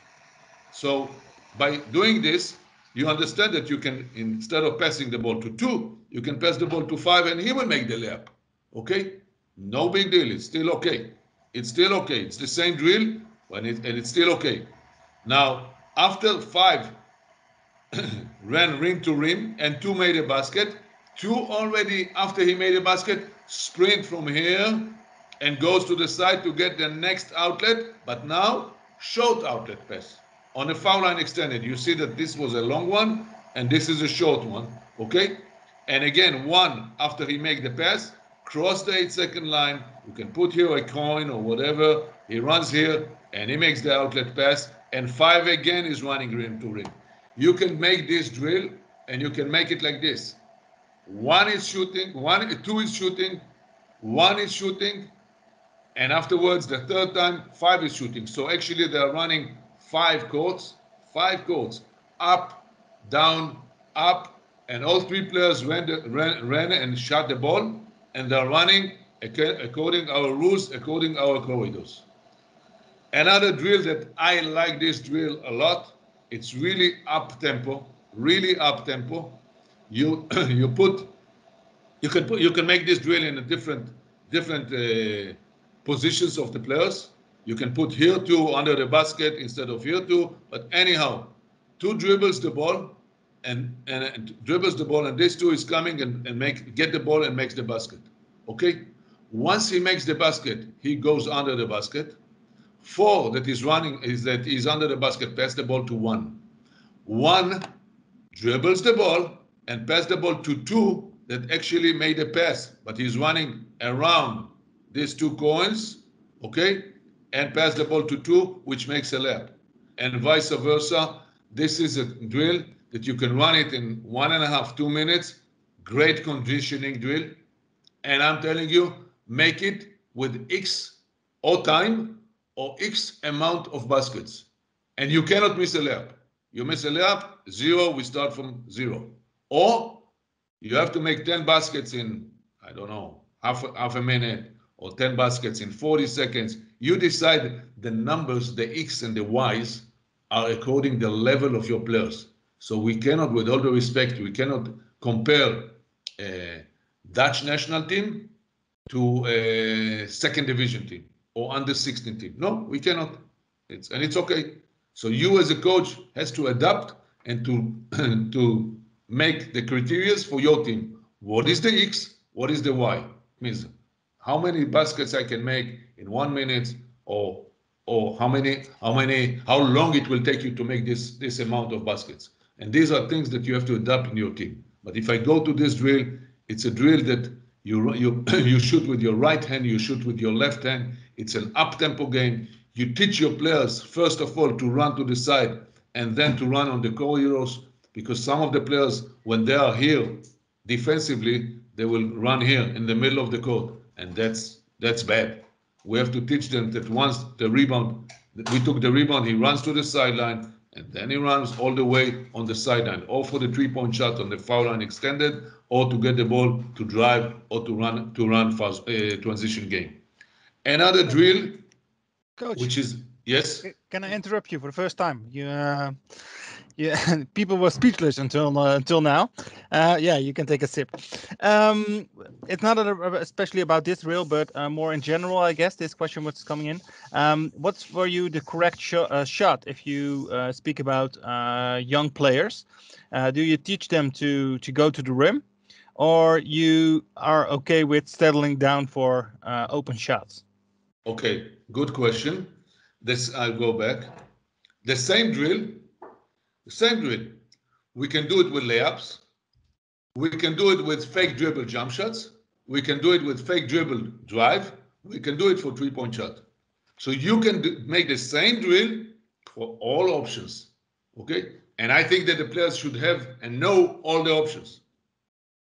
So by doing this, you understand that you can, instead of passing the ball to 2, you can pass the ball to 5 and he will make the layup. Okay? No big deal. It's still okay. It's still okay. It's the same drill, and it's still okay. Now, after 5 ran rim to rim and 2 made a basket, 2 already, after he made a basket, sprint from here and goes to the side to get the next outlet, but now short outlet pass on a foul line extended. You see that this was a long one and this is a short one, okay? And again, 1 after he make the pass, cross the 8-second line. You can put here a coin or whatever. He runs here and he makes the outlet pass, and 5 again is running rim to rim. You can make this drill and you can make it like this. 1 is shooting, 2 is shooting, 1 is shooting, and afterwards the third time 5 is shooting. So actually they're running 5 courts, up, down, up, and all 3 players ran and shot the ball, and they're running according our rules, according our corridors. Another drill that I like this drill a lot, it's really up tempo, You you can make this drill in a different positions of the players. You can put here 2 under the basket instead of here 2. But anyhow, 2 dribbles the ball and dribbles the ball, and this 2 is coming and get the ball and makes the basket. Okay. Once he makes the basket, he goes under the basket. 4 that is running is that he's under the basket, pass the ball to 1. 1 dribbles the ball and pass the ball to 2 that actually made a pass, but he's running around these 2 coins, okay, and pass the ball to 2, which makes a layup, and vice versa. This is a drill that you can run it in 1.5, 2 minutes. Great conditioning drill, and I'm telling you, make it with X or time or X amount of baskets, and you cannot miss a layup. You miss a layup, 0, we start from 0. Or you have to make 10 baskets in, I don't know, half a minute, or 10 baskets in 40 seconds. You decide the numbers, the X and the Y's are according the level of your players. So we cannot, with all the respect, we cannot compare a Dutch national team to a second division team or under 16 team. No, we cannot. It's okay. So you as a coach has to adapt and to make the criteria for your team. What is the X? What is the Y? Means how many baskets I can make in 1 minute, or how long it will take you to make this amount of baskets. And these are things that you have to adapt in your team. But if I go to this drill, it's a drill that you shoot with your right hand, you shoot with your left hand. It's an up-tempo game. You teach your players, first of all, to run to the side and then to run on the corridors, because some of the players, when they are here defensively, they will run here in the middle of the court, and that's bad. We have to teach them that once we took the rebound, he runs to the sideline, and then he runs all the way on the sideline, or for the 3-point shot on the foul line extended, or to get the ball to drive, or to run fast transition game. Another drill, Coach, which is, yes. can I interrupt you for the first time? Yeah, people were speechless until now. Yeah, you can take a sip. It's not especially about this drill, but more in general, I guess. This question was coming in. What's for you the correct shot if you speak about young players? Do you teach them to go to the rim, or you are okay with settling down for open shots? Okay, good question. This I'll go back. The same drill, the same drill. We can do it with layups. We can do it with fake dribble jump shots. We can do it with fake dribble drive. We can do it for three-point shot. So you can make the same drill for all options. Okay? And I think that the players should have and know all the options.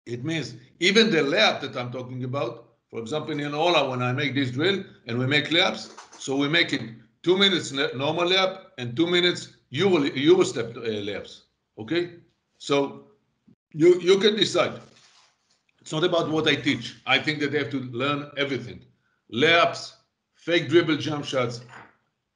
It means even the layup that I'm talking about, for example, in Ola, when I make this drill and we make layups, so we make it 2 minutes normal layup and 2 minutes Euro step layups. Okay? So you can decide. It's not about what I teach. I think that they have to learn everything. Layups, fake dribble jump shots,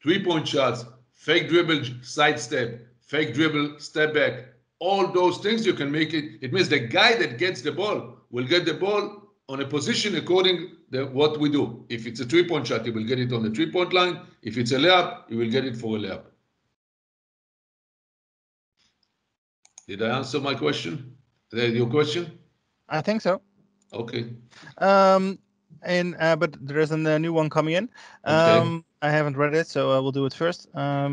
three-point shots, fake dribble side step, fake dribble step back. All those things you can make it. It means the guy that gets the ball will get the ball on a position according to what we do. If it's a three-point shot, he will get it on the three-point line. If it's a layup, he will get it for a layup. Did I answer my question? Your question? I think so. Okay. But there is a new one coming in. Okay. I haven't read it, so I will do it first. How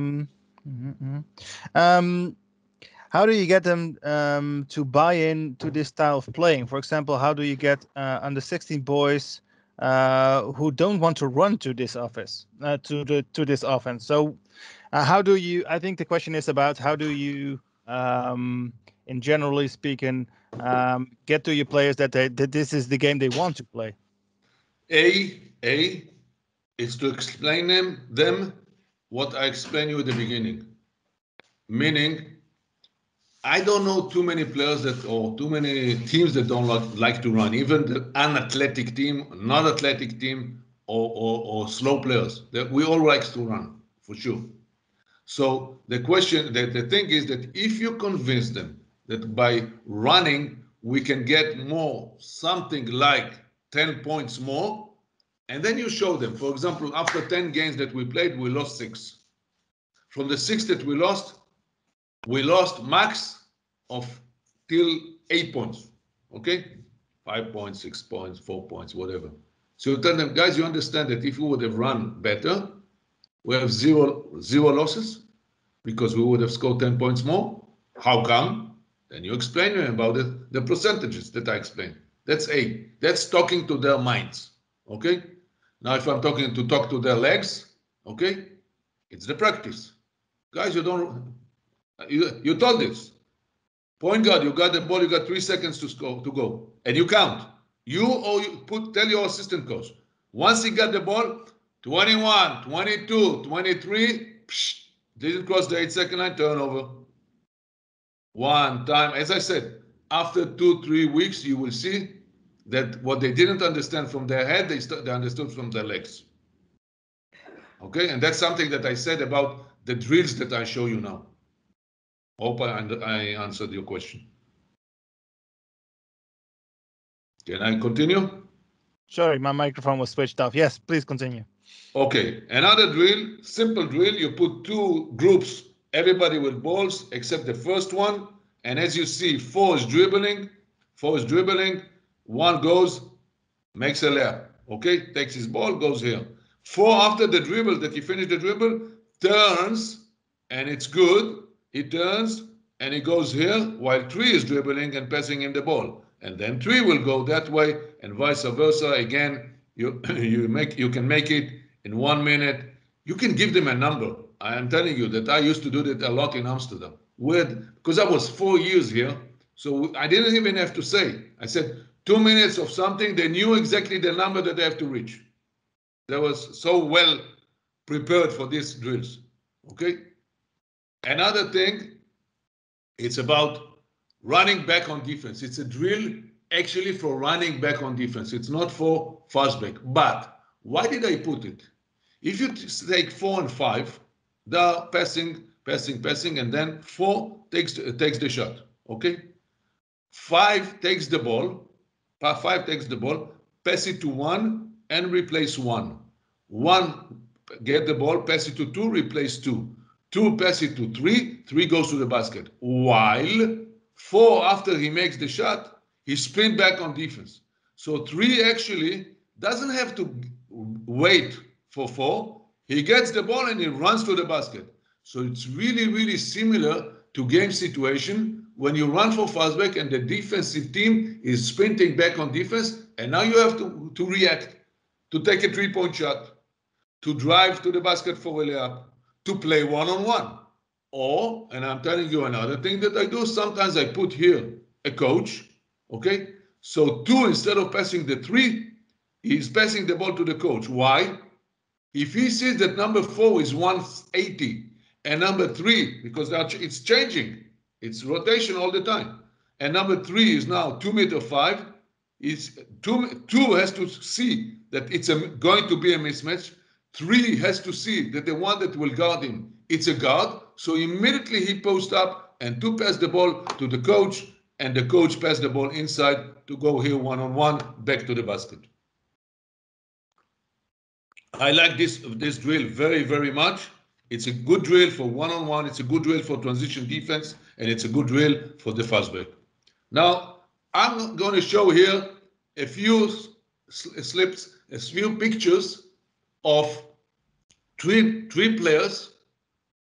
do you get them to buy in to this style of playing? For example, how do you get under 16 boys who don't want to run to this office to this offense? So, how do you? I think the question is about how do you, in generally speaking, get to your players that this is the game they want to play. A is to explain them what I explained you at the beginning. Meaning, I don't know too many players that or too many teams that don't like to run. Even the unathletic team, not athletic team, or slow players. We all like to run for sure. So the question, the thing is that if you convince them that by running we can get more, something like 10 points more, and then you show them, for example, after 10 games that we played, we lost 6. From the 6 that we lost max of till 8 points. Okay? 5 points, 6 points, 4 points, whatever. So you tell them, guys, you understand that if we would have run better, we have zero losses because we would have scored 10 points more. How come? Then you explain to them about the percentages that I explained. That's A. That's talking to their minds. Okay? Now, if I'm talk to their legs, okay, it's the practice. Guys, you told this. Point guard, you got the ball, you got 3 seconds to go, and you count. Tell your assistant coach. Once he got the ball, 21, 22, 23, didn't cross the 8-second line, turnover. One time, as I said, after 2-3 weeks, you will see that what they didn't understand from their head, they understood from their legs. Okay, and that's something that I said about the drills that I show you now. Hope I answered your question. Can I continue? Sorry, my microphone was switched off. Yes, please continue. Okay, another drill, simple drill. You put 2 groups, everybody with balls except the first one. And as you see, 4 is dribbling, 1 goes, makes a layup. Okay, takes his ball, goes here. 4 after the dribble, that he finished the dribble, turns, and it's good. He turns, and he goes here, while 3 is dribbling and passing him the ball. And then 3 will go that way, and vice versa. Again, you can make it in 1 minute. You can give them a number. I am telling you that I used to do that a lot in Amsterdam. Because I was 4 years here, so I didn't even have to say. I said 2 minutes of something. They knew exactly the number that they have to reach. They was so well prepared for these drills. Okay. Another thing, it's about running back on defense. It's a drill actually for running back on defense. It's not for fast break. But why did I put it? If you take 4 and 5, they're passing passing, and then 4 takes the shot. Okay, 5 takes the ball. 5 takes the ball, pass it to 1 and replace 1. 1 get the ball, pass it to 2, replace 2. 2 pass it to 3, 3 goes to the basket. While 4, after he makes the shot, he sprint back on defense. So 3 actually doesn't have to wait for 4. He gets the ball and he runs to the basket. So it's really, really similar to game situation when you run for fast break and the defensive team is sprinting back on defense, and now you have to react, to take a 3-point shot, to drive to the basket for a layup, to play one-on-one. Or, and I'm telling you another thing that I do, sometimes I put here a coach, okay? So 2, instead of passing the 3, he's passing the ball to the coach. Why? If he sees that number 4 is 180 and number 3, because it's changing, it's rotation all the time, and number 3 is now 2'5", is 2 has to see that it's going to be a mismatch. 3 has to see that the one that will guard him, it's a guard. So immediately he posts up, and 2 pass the ball to the coach, and the coach pass the ball inside to go here one-on-one back to the basket. I like this drill very, very much. It's a good drill for one-on-one. It's a good drill for transition defense, and it's a good drill for the fast break. Now, I'm going to show here a few slips, a few pictures of three players,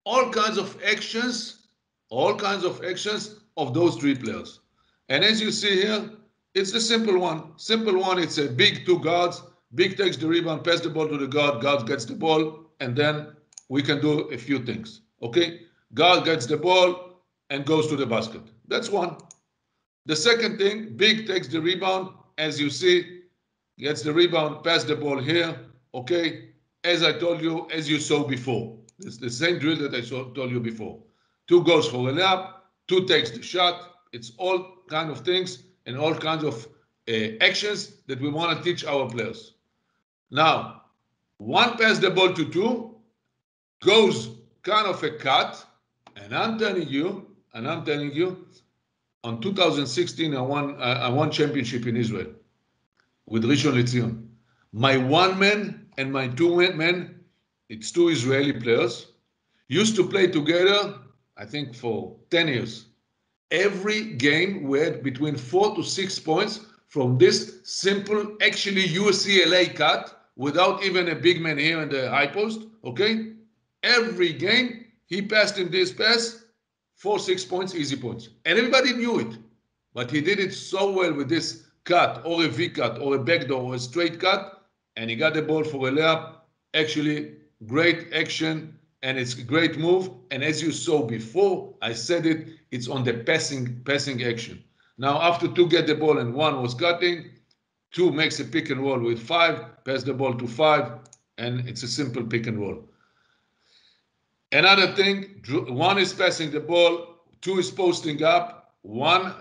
all kinds of actions of those 3 players. And as you see here, it's the simple one. Simple one, it's a big 2 guards. Big takes the rebound, pass the ball to the guard, guard gets the ball, and then we can do a few things. Okay? Guard gets the ball and goes to the basket. That's one. The second thing, big takes the rebound, as you see, gets the rebound, pass the ball here. Okay? As I told you, as you saw before. It's the same drill that I told you before. 2 goes for a layup, 2 takes the shot. It's all kind of things and all kinds of actions that we want to teach our players. Now, 1 pass the ball to 2, goes kind of a cut, and I'm telling you, on 2016 I won championship in Israel with Rishon LeZion. My 1 man and my 2 men, it's 2 Israeli players, used to play together, I think for 10 years. Every game we had between 4 to 6 points from this simple, actually UCLA cut, without even a big man here in the high post, okay? Every game, he passed in this pass, 4-6 points, easy points. And everybody knew it. But he did it so well with this cut, or a V cut, or a backdoor, or a straight cut, and he got the ball for a layup. Actually, great action, and it's a great move. And as you saw before, I said it, it's on the passing action. Now, after 2 get the ball and 1 was cutting, 2 makes a pick and roll with 5, pass the ball to 5, and it's a simple pick and roll. Another thing, 1 is passing the ball, 2 is posting up, 1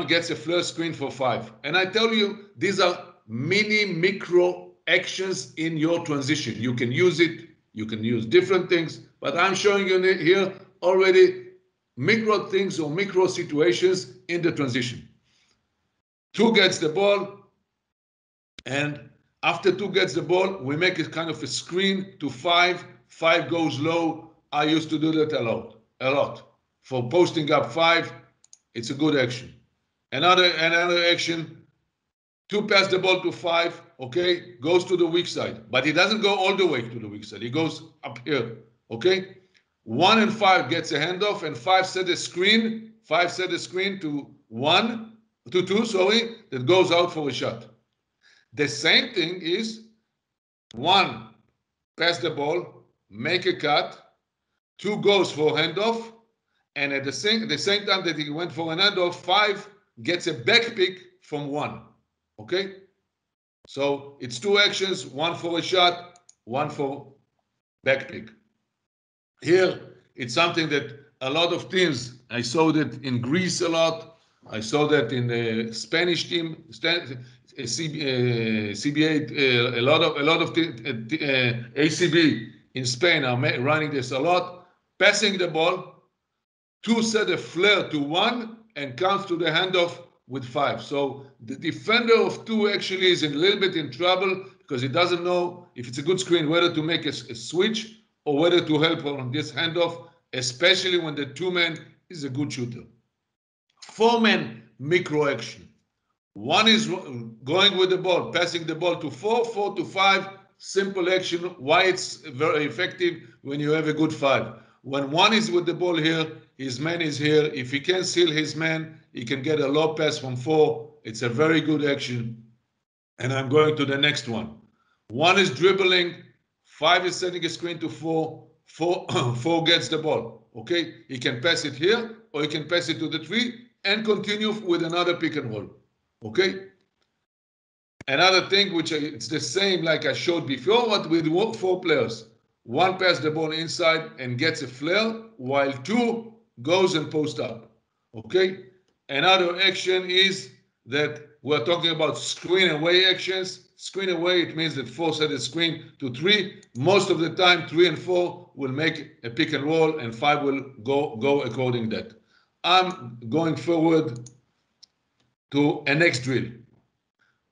gets a flash screen for 5. And I tell you, these are micro actions in your transition. You can use it, you can use different things, but I'm showing you here already micro things or micro situations in the transition. 2 gets the ball, and after 2 gets the ball, we make it kind of a screen to 5. 5 goes low. I used to do that a lot. For posting up 5, it's a good action. Another action, 2 pass the ball to 5, okay, goes to the weak side, but he doesn't go all the way to the weak side. He goes up here, okay? 1 and 5 gets a handoff, and 5 set a screen. 5 set a screen to 2, sorry, that goes out for a shot. The same thing is 1 pass the ball, make a cut, 2 goes for handoff, and at the same time that he went for an handoff, 5 gets a back pick from 1. Okay? So it's 2 actions, 1 for a shot, 1 for back pick. Here, it's something that a lot of teams, I saw that in Greece a lot, I saw that in the Spanish team, CBA, a lot of ACB in Spain are running this a lot. passing the ball, 2 set a flare to 1 and counts to the handoff with 5. So the defender of 2 actually is a little bit in trouble because he doesn't know if it's a good screen whether to make a switch or whether to help on this handoff, especially when the 2-man is a good shooter. 4-man micro action. 1 is going with the ball, passing the ball to 4, 4 to 5, simple action. Why it's very effective when you have a good 5. When 1 is with the ball here, his man is here. If he can seal his man, he can get a low pass from 4. It's a very good action. And I'm going to the next one. 1 is dribbling, 5 is setting a screen to 4, 4 gets the ball. Okay, he can pass it here or he can pass it to the 3 and continue with another pick and roll. Okay. Another thing, which it's the same like I showed before, but with 4 players. 1 pass the ball inside and gets a flare, while 2 goes and post up. Okay. Another action is that we're talking about screen away actions. Screen away, it means that 4 set a screen to 3. Most of the time, 3 and 4 will make a pick and roll, and 5 will go according to that. I'm going forward to a next drill.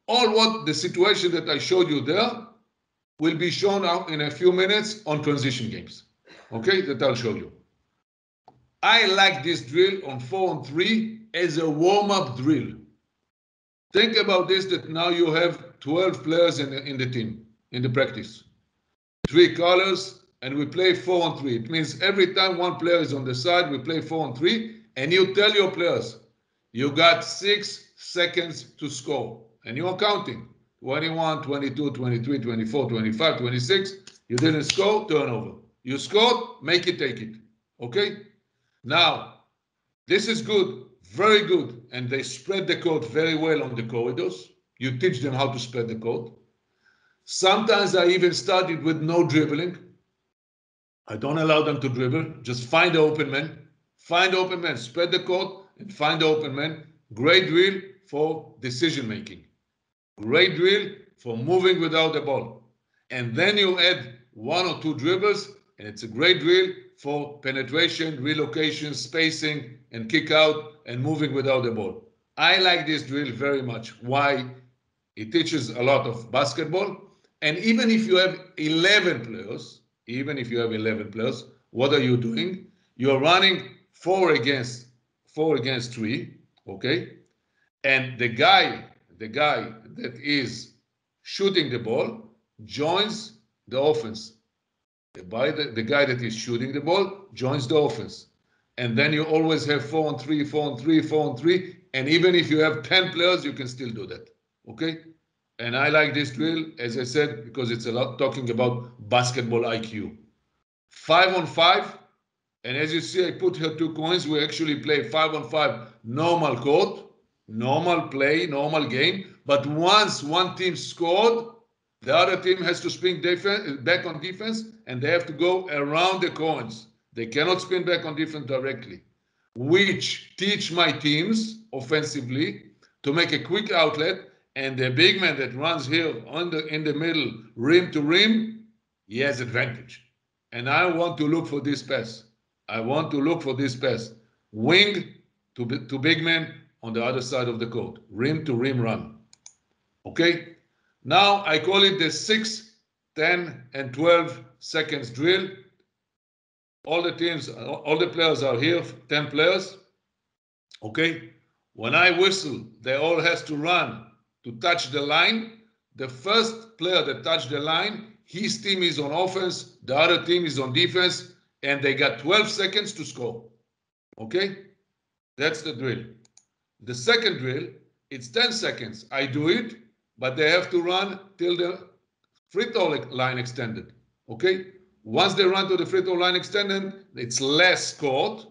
All what the situation that I showed you there will be shown out in a few minutes on transition games. Okay, that I'll show you. I like this drill on 4-on-3 as a warm-up drill. Think about this, that now you have 12 players in the team, in the practice. 3 colors, and we play 4-on-3. It means every time 1 player is on the side, we play 4-on-3, and you tell your players, you got 6 seconds to score. And you are counting. 21, 22, 23, 24, 25, 26. You didn't score, turnover. You scored, make it, take it. Okay? Now, this is good, very good. And they spread the court very well on the corridors. You teach them how to spread the court. Sometimes I even started with no dribbling. I don't allow them to dribble. Just find the open man. Find the open man. Spread the court and find the open man. Great drill for decision making. Great drill for moving without the ball. And then you add 1 or 2 dribbles, and it's a great drill for penetration, relocation, spacing, and kick out, and moving without the ball. I like this drill very much. Why? It teaches a lot of basketball. And even if you have 11 players, what are you doing? You're running 4 against 3, okay? And the guy that is shooting the ball joins the offense. The guy that is shooting the ball joins the offense. And then you always have 4-on-3, 4-on-3, 4-on-3. And even if you have 10 players, you can still do that. Okay? And I like this drill, as I said, because it's a lot talking about basketball IQ. 5-on-5. And as you see, I put here 2 coins. We actually play 5-on-5 normal court. Normal play, normal game. But once one team scored, the other team has to spin back on defense, and they have to go around the coins. They cannot spin back on defense directly, which teach my teams offensively to make a quick outlet, and the big man that runs here in the middle, rim to rim, he has advantage. And I want to look for this pass. Wing to big man on the other side of the court. Rim to rim run. Okay? Now I call it the 6, 10, and 12 seconds drill. All the players are here, 10 players. Okay? When I whistle, they all has to run to touch the line. The first player that touched the line, his team is on offense, the other team is on defense, and they got 12 seconds to score. Okay? That's the drill. The second drill, it's 10 seconds. I do it, but they have to run till the free throw line extended. Okay? Once they run to the free throw line extended, it's less court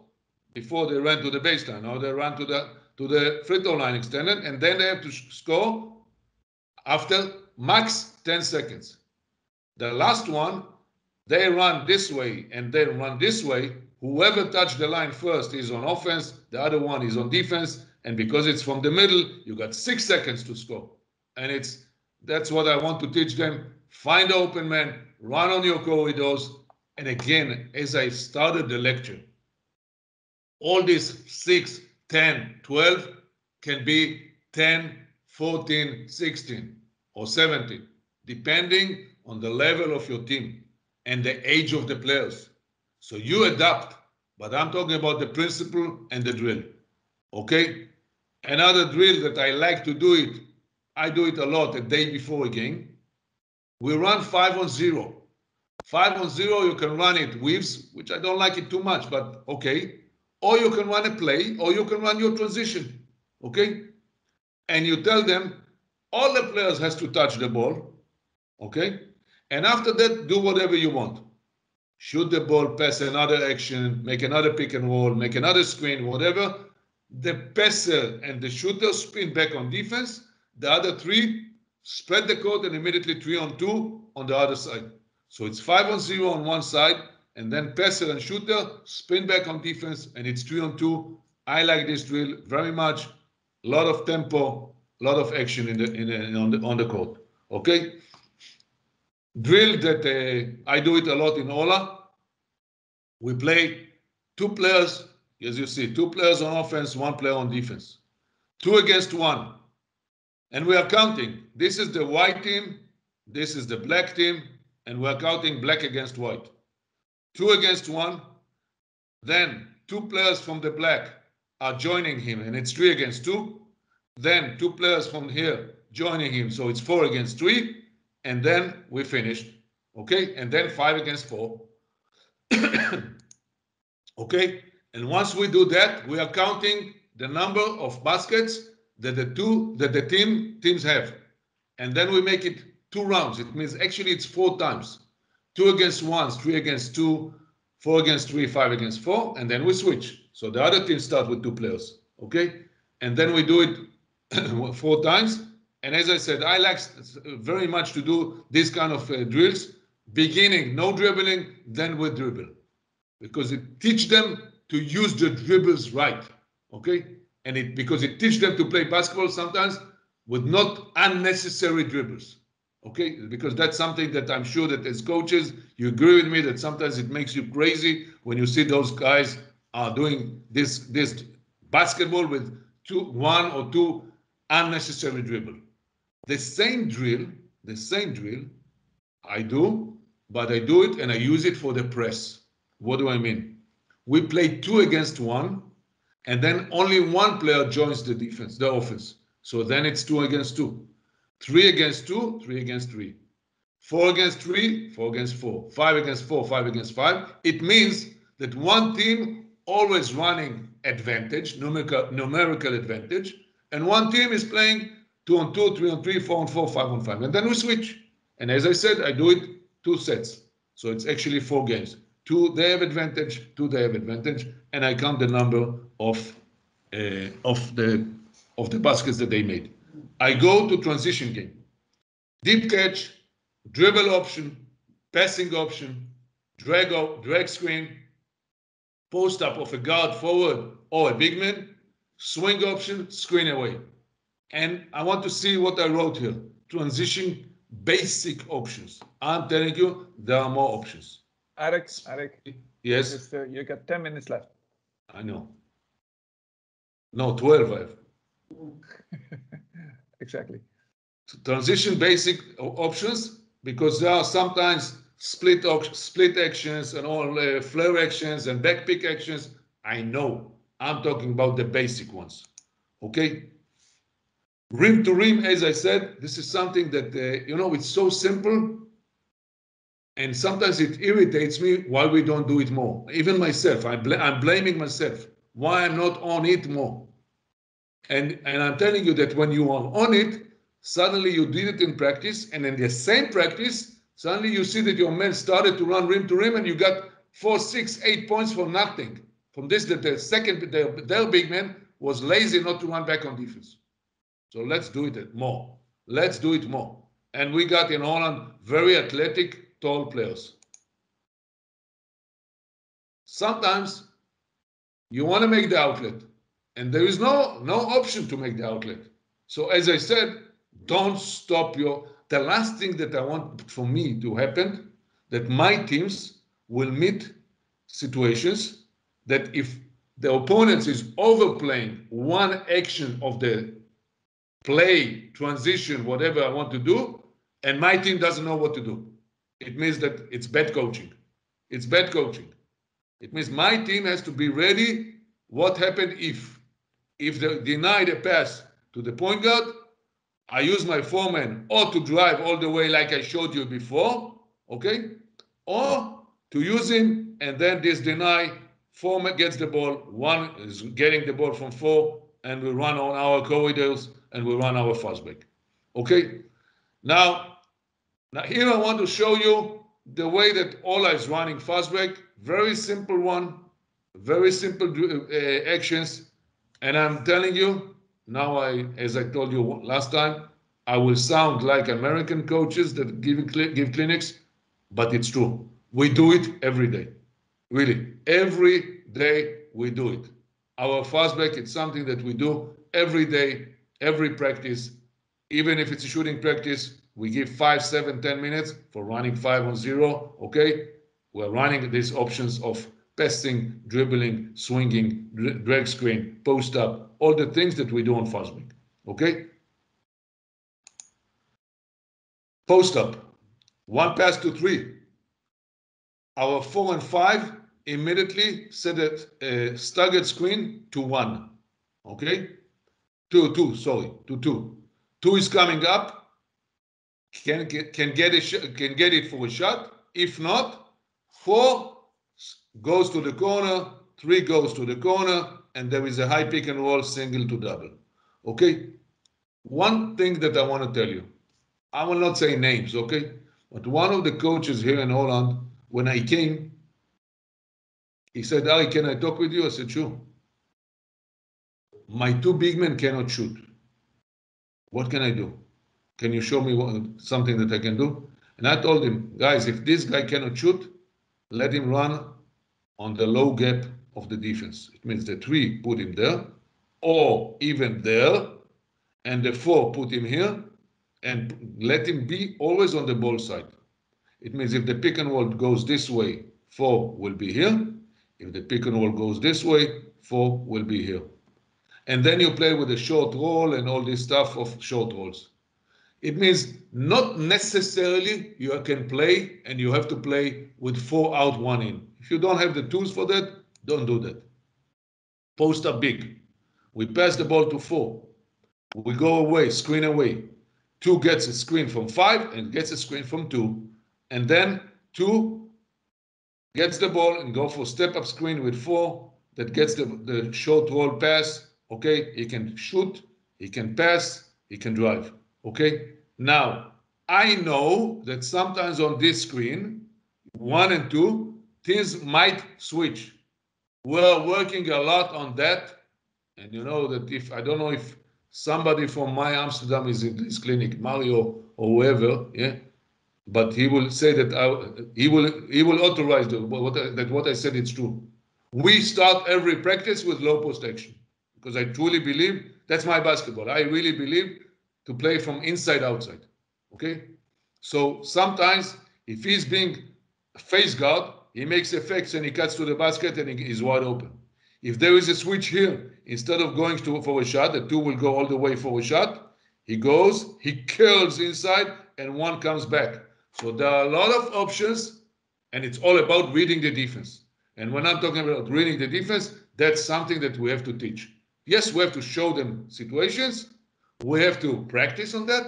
before they run to the baseline. Now they run to the free throw line extended, and then they have to score after max 10 seconds. The last one, they run this way and they run this way. Whoever touched the line first is on offense, the other one is on defense, and because it's from the middle, you got 6 seconds to score. And that's what I want to teach them. Find the open man, run on your corridors, And again, as I started the lecture, all these 6, 10, 12 can be 10, 14, 16, or 17, depending on the level of your team and the age of the players. So you adapt, but I'm talking about the principle and the drill. Okay? Another drill that I like to do it, I do it a lot a day before a game. We run 5-on-0. 5-on-0, you can run it waves, which I don't like it too much, but okay. Or you can run a play, or you can run your transition, okay? And you tell them, all the players has to touch the ball, okay? And after that, do whatever you want. Shoot the ball, pass another action, make another pick and roll, make another screen, whatever. The passer and the shooter spin back on defense. The other three spread the court and immediately 3-on-2 on the other side. So it's 5-on-0 on one side, and then passer and shooter spin back on defense, and it's 3-on-2. I like this drill very much. A lot of tempo, a lot of action on the court. Okay. Drill that I do it a lot in Ola. We play 2 players, as you see, 2 players on offense, 1 player on defense. 2 against 1. And we are counting. This is the white team, this is the black team, and we are counting black against white. 2 against 1. Then 2 players from the black are joining him, and it's 3 against 2. Then 2 players from here joining him, so it's 4 against 3. And then we finished. Okay? And then 5 against 4. Okay? And once we do that, we are counting the number of baskets that the teams have. And then we make it 2 rounds. It means actually it's 4 times. 2 against 1, 3 against 2, 4 against 3, 5 against 4, and then we switch. So the other team start with 2 players. Okay? And then we do it 4 times. And as I said, I like very much to do this kind of drills. Beginning, no dribbling, then with dribble. Because it teaches them to use the dribbles right. Okay? And because it teaches them to play basketball sometimes with not unnecessary dribbles. Okay? Because that's something that I'm sure that as coaches, you agree with me that sometimes it makes you crazy when you see those guys are doing this basketball with 1 or 2 unnecessary dribble. The same drill I do, but I do it and I use it for the press. What do I mean? We play 2 against 1, and then only 1 player joins the defense, the offense. So then it's 2 against 2. 3 against 2, 3 against 3. 4 against 3, 4 against 4. 5 against 4, 5 against 5. It means that one team always running advantage, numerical advantage, and one team is playing 2-on-2, 3-on-3, 4-on-4, 5-on-5. And then we switch. And as I said, I do it 2 sets. So it's actually 4 games. 2 they have advantage, 2 they have advantage, and I count the number of the baskets that they made. I go to transition game. Deep catch, dribble option, passing option, drag screen, post up of a guard forward or a big man, swing option, screen away. And I want to see what I wrote here. Transition basic options. I'm telling you, there are more options. Arik, yes. You got 10 minutes left. I know. No, 12 I have. Exactly. Transition basic options, because there are sometimes split actions and all flare actions and back pick actions. I know. I'm talking about the basic ones. Okay? Rim to rim, as I said, this is something that, it's so simple. And sometimes it irritates me why we don't do it more. Even myself, I'm blaming myself. Why I'm not on it more. And I'm telling you that when you are on it, suddenly you did it in practice, and in the same practice, suddenly you see that your men started to run rim to rim, and you got 4, 6, 8 points for nothing. From this, that their big man was lazy not to run back on defense. So let's do it more. Let's do it more. And we got in Holland very athletic, tall players. Sometimes you want to make the outlet, and there is no option to make the outlet. So as I said, don't stop the last thing that I want for me to happen, that my teams will meet situations that if the opponent is overplaying one action of the play, transition, whatever I want to do, and my team doesn't know what to do. It means that it's bad coaching. It's bad coaching. It means my team has to be ready. What happened if they deny the pass to the point guard, I use my foreman or to drive all the way like I showed you before, okay? Or to use him and then this deny, foreman gets the ball, one is getting the ball from 4, and we run on our corridors and we run our fast break. Okay? Now here I want to show you the way that Ola is running fast break. Very simple one, very simple actions. And I'm telling you, now as I told you last time, I will sound like American coaches that give clinics, but it's true. We do it every day. Really, every day we do it. Our fast break, it's something that we do every day, every practice. Even if it's a shooting practice, we give 5, 7, 10 minutes for running 5 on 0, okay? We're running these options of passing, dribbling, swinging, drag screen, post up, all the things that we do on fast break, okay? Post up, 1 pass to 3. Our 4 and 5 immediately set a staggered screen to 1, okay? To 2. 2 is coming up, can get it for a shot. If not, 4 goes to the corner, 3 goes to the corner, and there is a high pick and roll, single to double. Okay? One thing that I want to tell you, I will not say names, okay? But one of the coaches here in Holland, when I came, he said, Arik, can I talk with you? I said, sure. My 2 big men cannot shoot. What can I do? Can you show me something that I can do? And I told him, guys, if this guy cannot shoot, let him run on the low gap of the defense. It means the 3 put him there, or even there, and the 4 put him here, and let him be always on the ball side. It means if the pick and roll goes this way, 4 will be here. If the pick and roll goes this way, 4 will be here. And then you play with a short roll and all this stuff of short rolls. It means not necessarily you can play and you have to play with 4 out, 1 in. If you don't have the tools for that, don't do that. Post up big. We pass the ball to 4. We go away, screen away. 2 gets a screen from 5 and gets a screen from 2. And then 2 gets the ball and go for step up screen with 4 that gets the short roll pass. Okay, he can shoot, he can pass, he can drive. Okay, now I know that sometimes on this screen, 1 and 2, things might switch. We're working a lot on that. And you know that if, I don't know if somebody from my Amsterdam is in this clinic, Mario or whoever, yeah, but he will say that he will authorize that what I said is true. We start every practice with low post action because I truly believe that's my basketball. I really believe to play from inside outside. Okay, so sometimes if he's being face guard, he makes effects and he cuts to the basket and he's wide open. If there is a switch here, instead of going for a shot, the 2 will go all the way for a shot. He goes, he curls inside, and 1 comes back. So there are a lot of options, and it's all about reading the defense. And when I'm talking about reading the defense, that's something that we have to teach. Yes, we have to show them situations. We have to practice on that,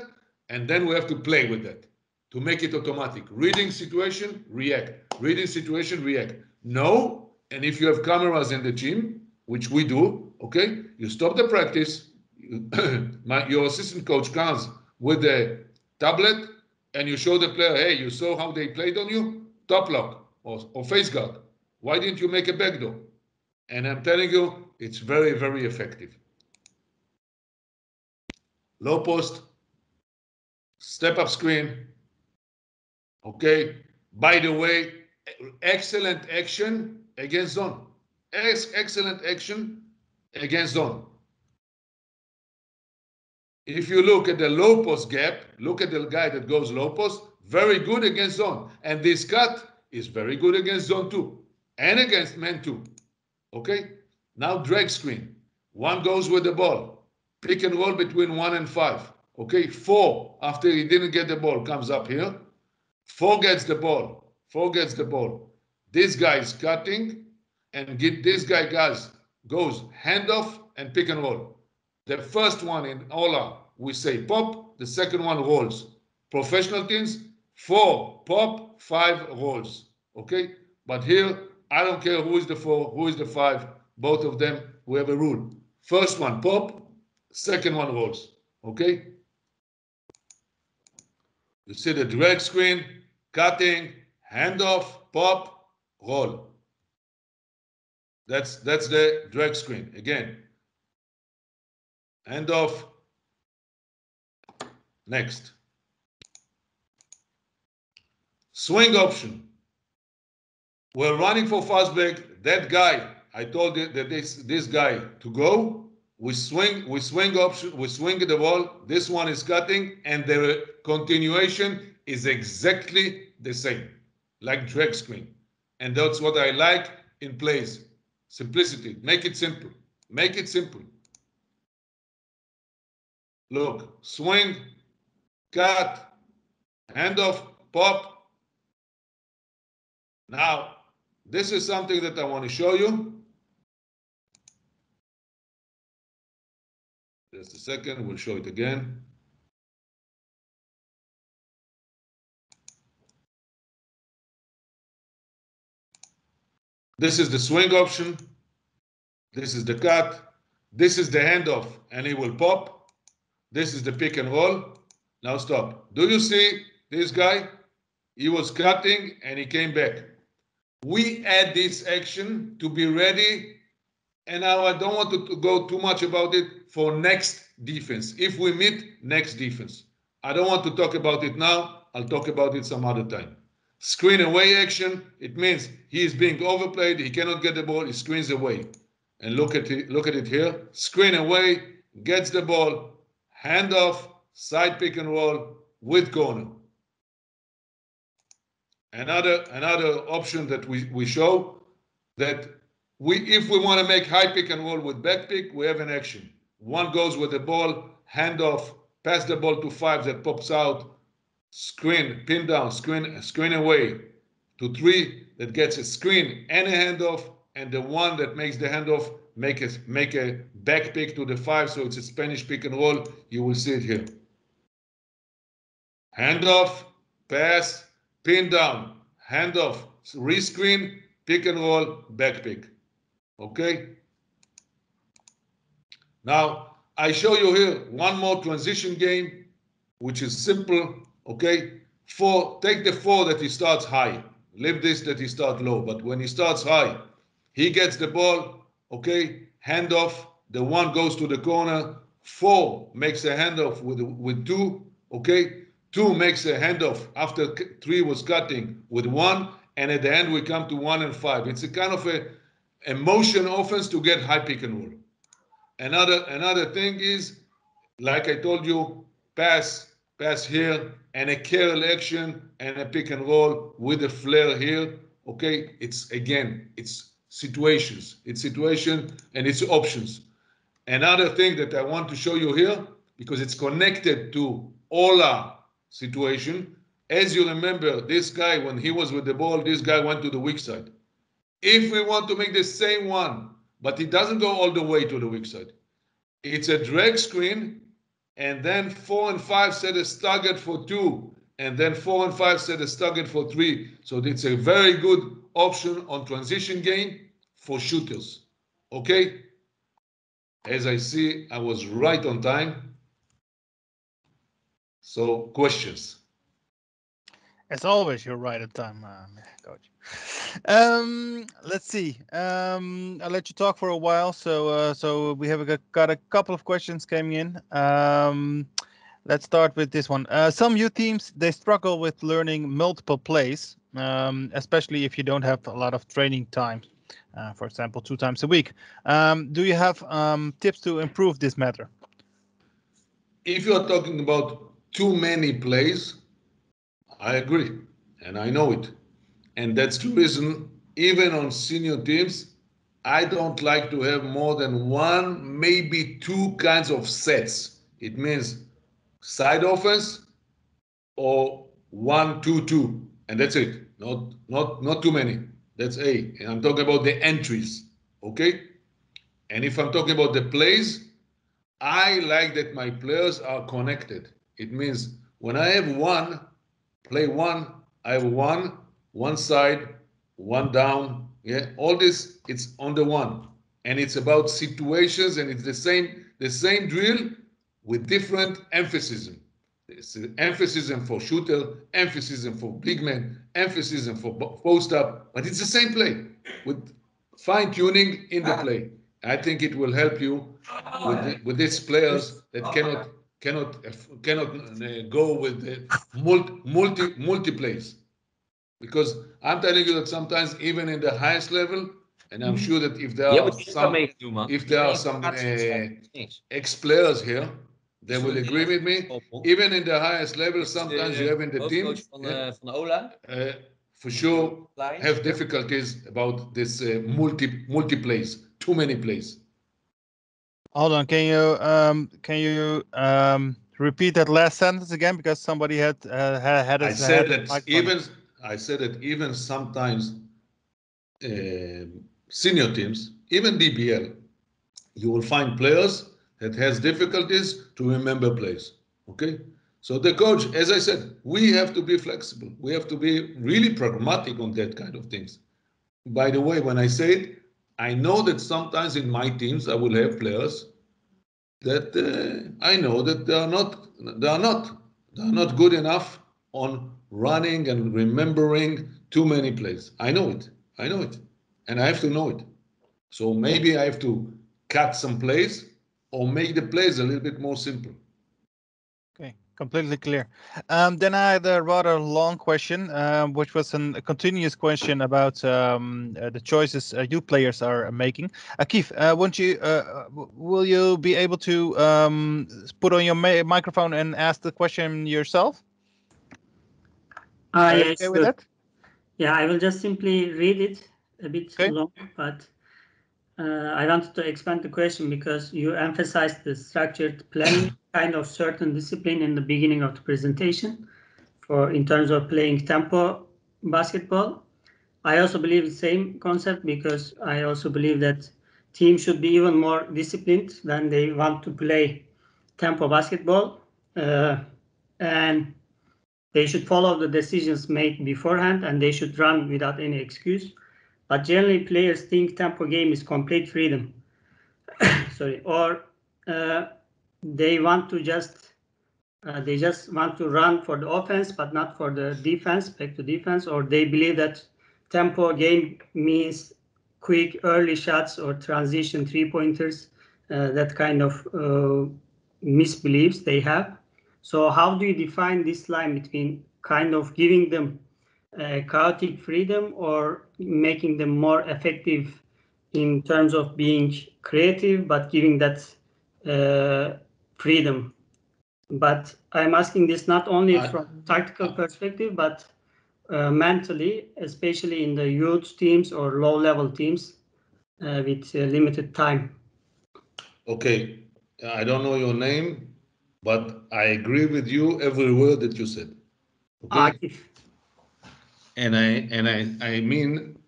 and then we have to play with that to make it automatic. Reading situation, react. Reading situation, react. No, and if you have cameras in the gym, which we do, okay, you stop the practice. Your assistant coach comes with the tablet, and you show the player, hey, you saw how they played on you? Top lock or face guard. Why didn't you make a backdoor? And I'm telling you, it's very, very effective. Low post, step up screen. Okay. By the way, excellent action against zone. Excellent action against zone. If you look at the low post gap, look at the guy that goes low post, very good against zone. And this cut is very good against zone 2 and against man 2. Okay? Now drag screen. 1 goes with the ball. Pick and roll between 1 and 5. Okay? 4, after he didn't get the ball, comes up here. 4 gets the ball. 4 gets the ball. This guy is cutting, and this guy goes handoff and pick and roll. The first one in Ola, we say pop. The second one rolls. Professional teams, 4 pop, 5 rolls. Okay? But here, I don't care who is the 4, who is the 5. Both of them, we have a rule. First one pop, second one rolls. Okay? You see the drag screen, cutting, handoff, pop, roll. That's the drag screen. Again, handoff, next. Swing option. We're running for fast break. That guy, I told you that this guy to go. We swing option. We swing the ball. This one is cutting, and the continuation is exactly the same, like drag screen. And that's what I like in plays. Simplicity. Make it simple. Make it simple. Look, swing, cut, handoff, pop. Now, this is something that I want to show you. Just a second, we'll show it again. This is the swing option. This is the cut. This is the handoff, and it will pop. This is the pick and roll. Now stop. Do you see this guy? He was cutting, and he came back. We add this action to be ready, and now I don't want to go too much about it for next defense. If we meet next defense, I don't want to talk about it now. I'll talk about it some other time. Screen away action, it means he is being overplayed. He cannot get the ball. He screens away. And look at it here. Screen away, gets the ball, handoff, side pick and roll with corner. Another option that we show that if we want to make high pick and roll with back pick, we have an action. 1 goes with the ball, handoff, pass the ball to 5 that pops out, screen, pin down, screen away to 3 that gets a screen and a handoff, and the 1 that makes the handoff make a back pick to the 5, so it's a Spanish pick and roll. You will see it here. Handoff, pass, pin down, handoff, rescreen, pick and roll, back pick. Okay? Now, I show you here one more transition game, which is simple. Okay? Take the 4 that he starts high. Leave this that he starts low. But when he starts high, he gets the ball. Okay? Handoff. The 1 goes to the corner. 4 makes a handoff with 2. Okay? 2 makes a handoff after 3 was cutting with 1. And at the end, we come to 1 and 5. It's a kind of a motion offense to get high pick and roll. Another thing is, like I told you, pass here, and a curl action and a pick and roll with a flare here. Okay, it's situations. It's situation and it's options. Another thing that I want to show you here, because it's connected to Ola situation. As you remember, this guy, when he was with the ball, this guy went to the weak side. If we want to make the same one, but it doesn't go all the way to the weak side, it's a drag screen, and then 4 and 5 set a target for 2, and then 4 and 5 set a target for 3. So it's a very good option on transition game for shooters. Okay? As I see, I was right on time. So questions? As always, you're right on time, Coach. Let's see. I'll let you talk for a while. So we have got a couple of questions coming in. Let's start with this one. Some youth teams, they struggle with learning multiple plays, especially if you don't have a lot of training time. For example, 2 times a week. Do you have tips to improve this matter? If you are talking about too many plays, I agree, and I know it. And that's the reason, even on senior teams, I don't like to have more than one, maybe two kinds of sets. It means side offense or 1-2-2, and that's it. Not too many. That's A. And I'm talking about the entries, okay? And if I'm talking about the plays, I like that my players are connected. It means when I have one, play one, I have one side, one down. Yeah, all this it's on the one, and it's about situations, and it's the same drill with different emphasis. It's emphasis for shooter, emphasis for big man, emphasis for post up, but it's the same play with fine tuning in the play. I think it will help you with these players that cannot go with the multi plays, because I'm telling you that sometimes even in the highest level, and I'm sure that if there are some ex players here, they will agree with me. Even in the highest level, sometimes you have in the team for sure have difficulties about this multi plays, too many plays. Hold on, can you repeat that last sentence again, because somebody had I said that even sometimes senior teams, even DBL, you will find players that has difficulties to remember plays. Okay, so the coach, as I said, we have to be flexible. We have to be really pragmatic on that kind of things. By the way, when I say it, I know that sometimes in my teams I will have players that I know that they are not good enough on running and remembering too many plays. I know it, and I have to know it. So maybe I have to cut some plays or make the plays a little bit more simple. Okay, completely clear. Then I had a rather long question, which was a continuous question about the choices you players are making. Akif, will you be able to put on your microphone and ask the question yourself? Yes, okay with that? Yeah, I will just simply read it a bit long, but I wanted to expand the question because you emphasized the structured planning, kind of certain discipline in the beginning of the presentation in terms of playing tempo basketball. I also believe the same concept, because I also believe that teams should be even more disciplined when they want to play tempo basketball, and they should follow the decisions made beforehand, and they should run without any excuse. But generally, players think tempo game is complete freedom. Sorry, or they want to just want to run for the offense, but not for the defense, back to defense, or they believe that tempo game means quick early shots or transition 3-pointers, that kind of misbeliefs they have. So how do you define this line between kind of giving them chaotic freedom or making them more effective in terms of being creative, but giving that freedom? But I'm asking this not only from tactical perspective, but mentally, especially in the youth teams or low-level teams with limited time. Okay, I don't know your name, but I agree with you every word that you said. Okay. And I mean,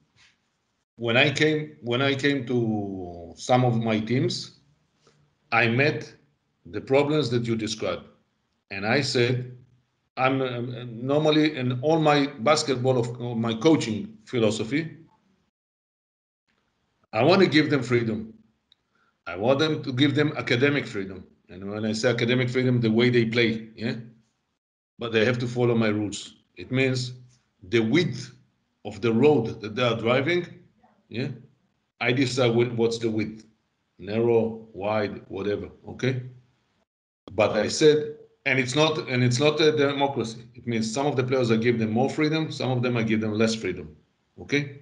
when I came to some of my teams, I met the problems that you described, and I said, I'm normally in all my basketball of my coaching philosophy, I want to give them freedom. I want them to give them academic freedom. And when I say academic freedom, the way they play, yeah? But they have to follow my rules. It means the width of the road that they are driving, yeah? I decide what's the width. Narrow, wide, whatever, okay? But I said, and it's not a democracy. It means some of the players I give them more freedom, some of them I give them less freedom. Okay?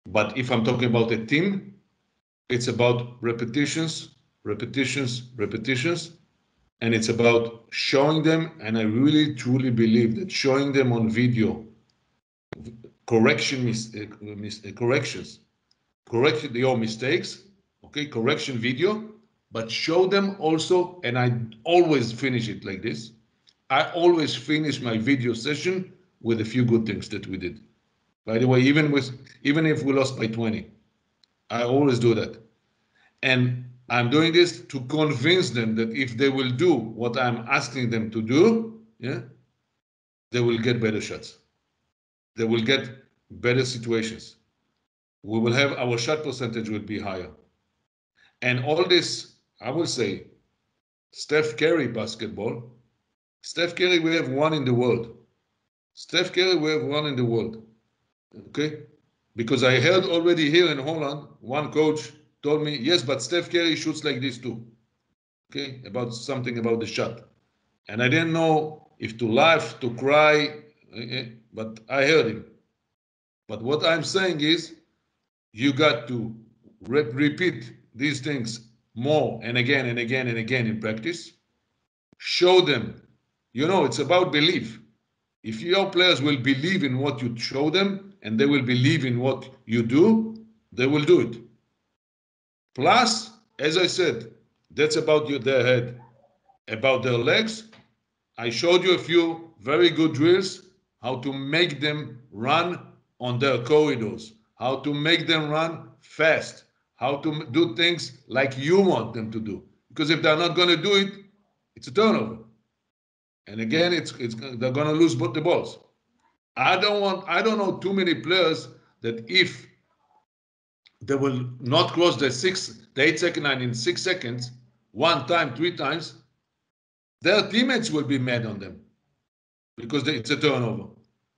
But if I'm talking about a team, it's about repetitions, and it's about showing them, and I really truly believe that showing them on video corrections, correct your mistakes, okay, correction video, but show them also, and I always finish it like this. I always finish my video session with a few good things that we did. By the way, even if we lost by 20, I always do that. And I'm doing this to convince them that if they will do what I'm asking them to do, yeah, they will get better shots. They will get better situations. We will have, our shot percentage will be higher. And all this, I will say, Steph Curry basketball. Steph Curry, we have one in the world. Steph Curry, we have one in the world. Okay? Because I heard already here in Holland, one coach told me, yes, but Steph Curry shoots like this too. Okay? About something about the shot. And I didn't know if to laugh, to cry, but I heard him. But what I'm saying is, you got to repeat these things more and again and again and again in practice. Show them. You know, it's about belief. If your players will believe in what you show them and they will believe in what you do, they will do it. Plus, as I said, that's about their head. About their legs, I showed you a few very good drills, how to make them run on their corridors, how to make them run fast, how to do things like you want them to do. Because if they're not going to do it, it's a turnover. And again, they're going to lose both the balls. I don't know too many players that if they will not cross the 8-second line in 6 seconds, one time, 3 times, their teammates will be mad on them because it's a turnover.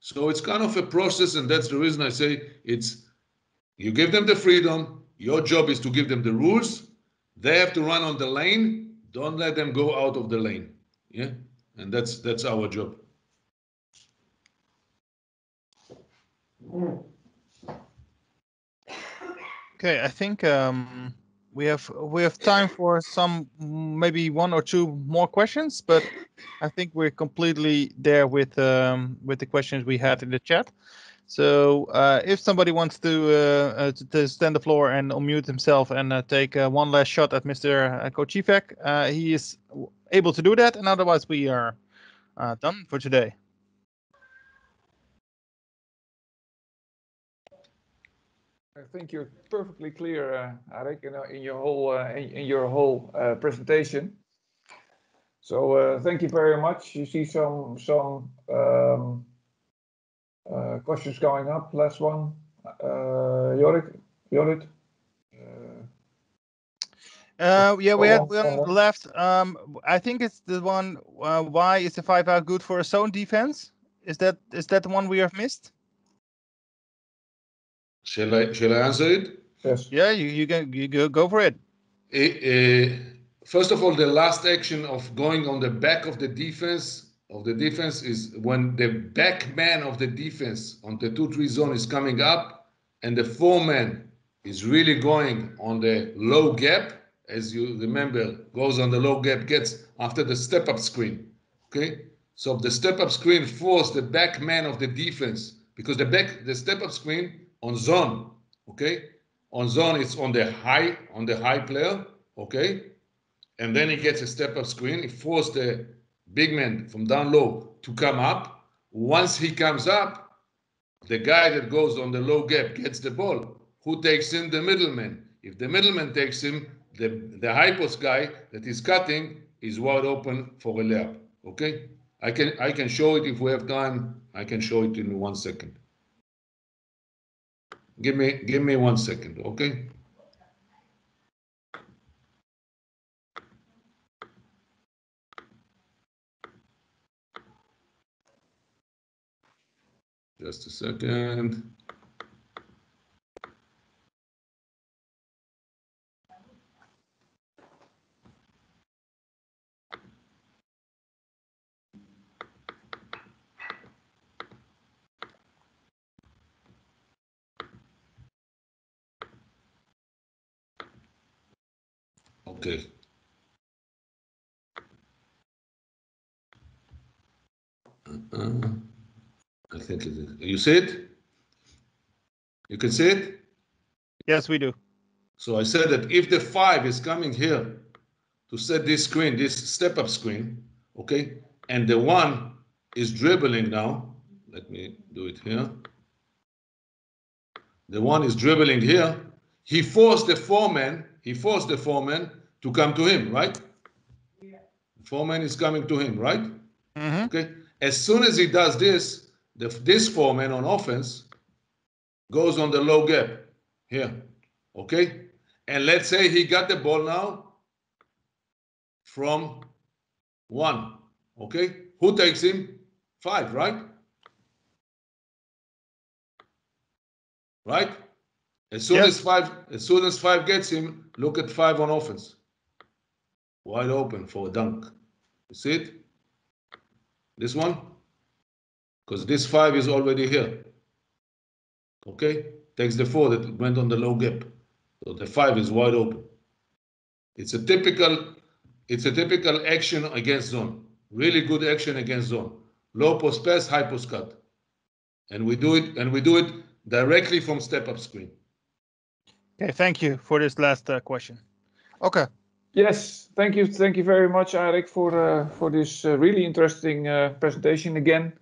So it's kind of a process, and that's the reason I say you give them the freedom. Your job is to give them the rules. They have to run on the lane. Don't let them go out of the lane. Yeah, and that's our job. Okay, I think we have time for some, maybe 1 or 2 more questions, but I think we're completely there with the questions we had in the chat. So if somebody wants to stand the floor and unmute himself and take one last shot at Mr. Coach Shivek, he is able to do that, and otherwise we are done for today. I think you're perfectly clear, Arik, in your whole presentation. So thank you very much. You see some questions going up. Last one, Jorik. Yeah, we had one left. I think it's the one. Why is the 5-out good for a zone defense? Is that the one we have missed? Shall I answer it? Yes. Yeah, you go for it. First of all, the last action of going on the back of the defense is when the back man of the defense on the 2-3 zone is coming up, and the 4-man is really going on the low gap. As you remember, goes on the low gap, gets after the step-up screen. Okay, so the step-up screen forced the back man of the defense, because the step-up screen on zone. Okay, on zone it's on the high player. Okay, and then he gets a step-up screen. He forced the big man from down low to come up. Once he comes up, the guy that goes on the low gap gets the ball. Who takes in? The middleman. If the middleman takes him, the high post guy that is cutting is wide open for a layup. Okay, I can show it if we have time. I can show it in 1 second. Give me 1 second. Okay. Just a second. Okay. I think it is. You see it? You can see it? Yes, we do. So I said that if the 5 is coming here to set this screen, this step-up screen, okay, and the 1 is dribbling now, let me do it here. The 1 is dribbling here. He forced the 4-man to come to him, right? Yeah. The 4-man is coming to him, right? Mm-hmm. Okay. As soon as he does this, this 4-man on offense goes on the low gap here, okay? And let's say he got the ball now from 1, okay? Who takes him? 5, right? Right? As soon as 5 gets him, look at 5 on offense. Wide open for a dunk. You see it? This one? Because this 5 is already here. Okay? Takes the 4 that went on the low gap. So the 5 is wide open. It's a typical action against zone. Really good action against zone. Low post pass, high post cut. And we do it directly from step-up screen. Okay, thank you for this last question. Okay. Yes, thank you very much, Arik, for this really interesting presentation again.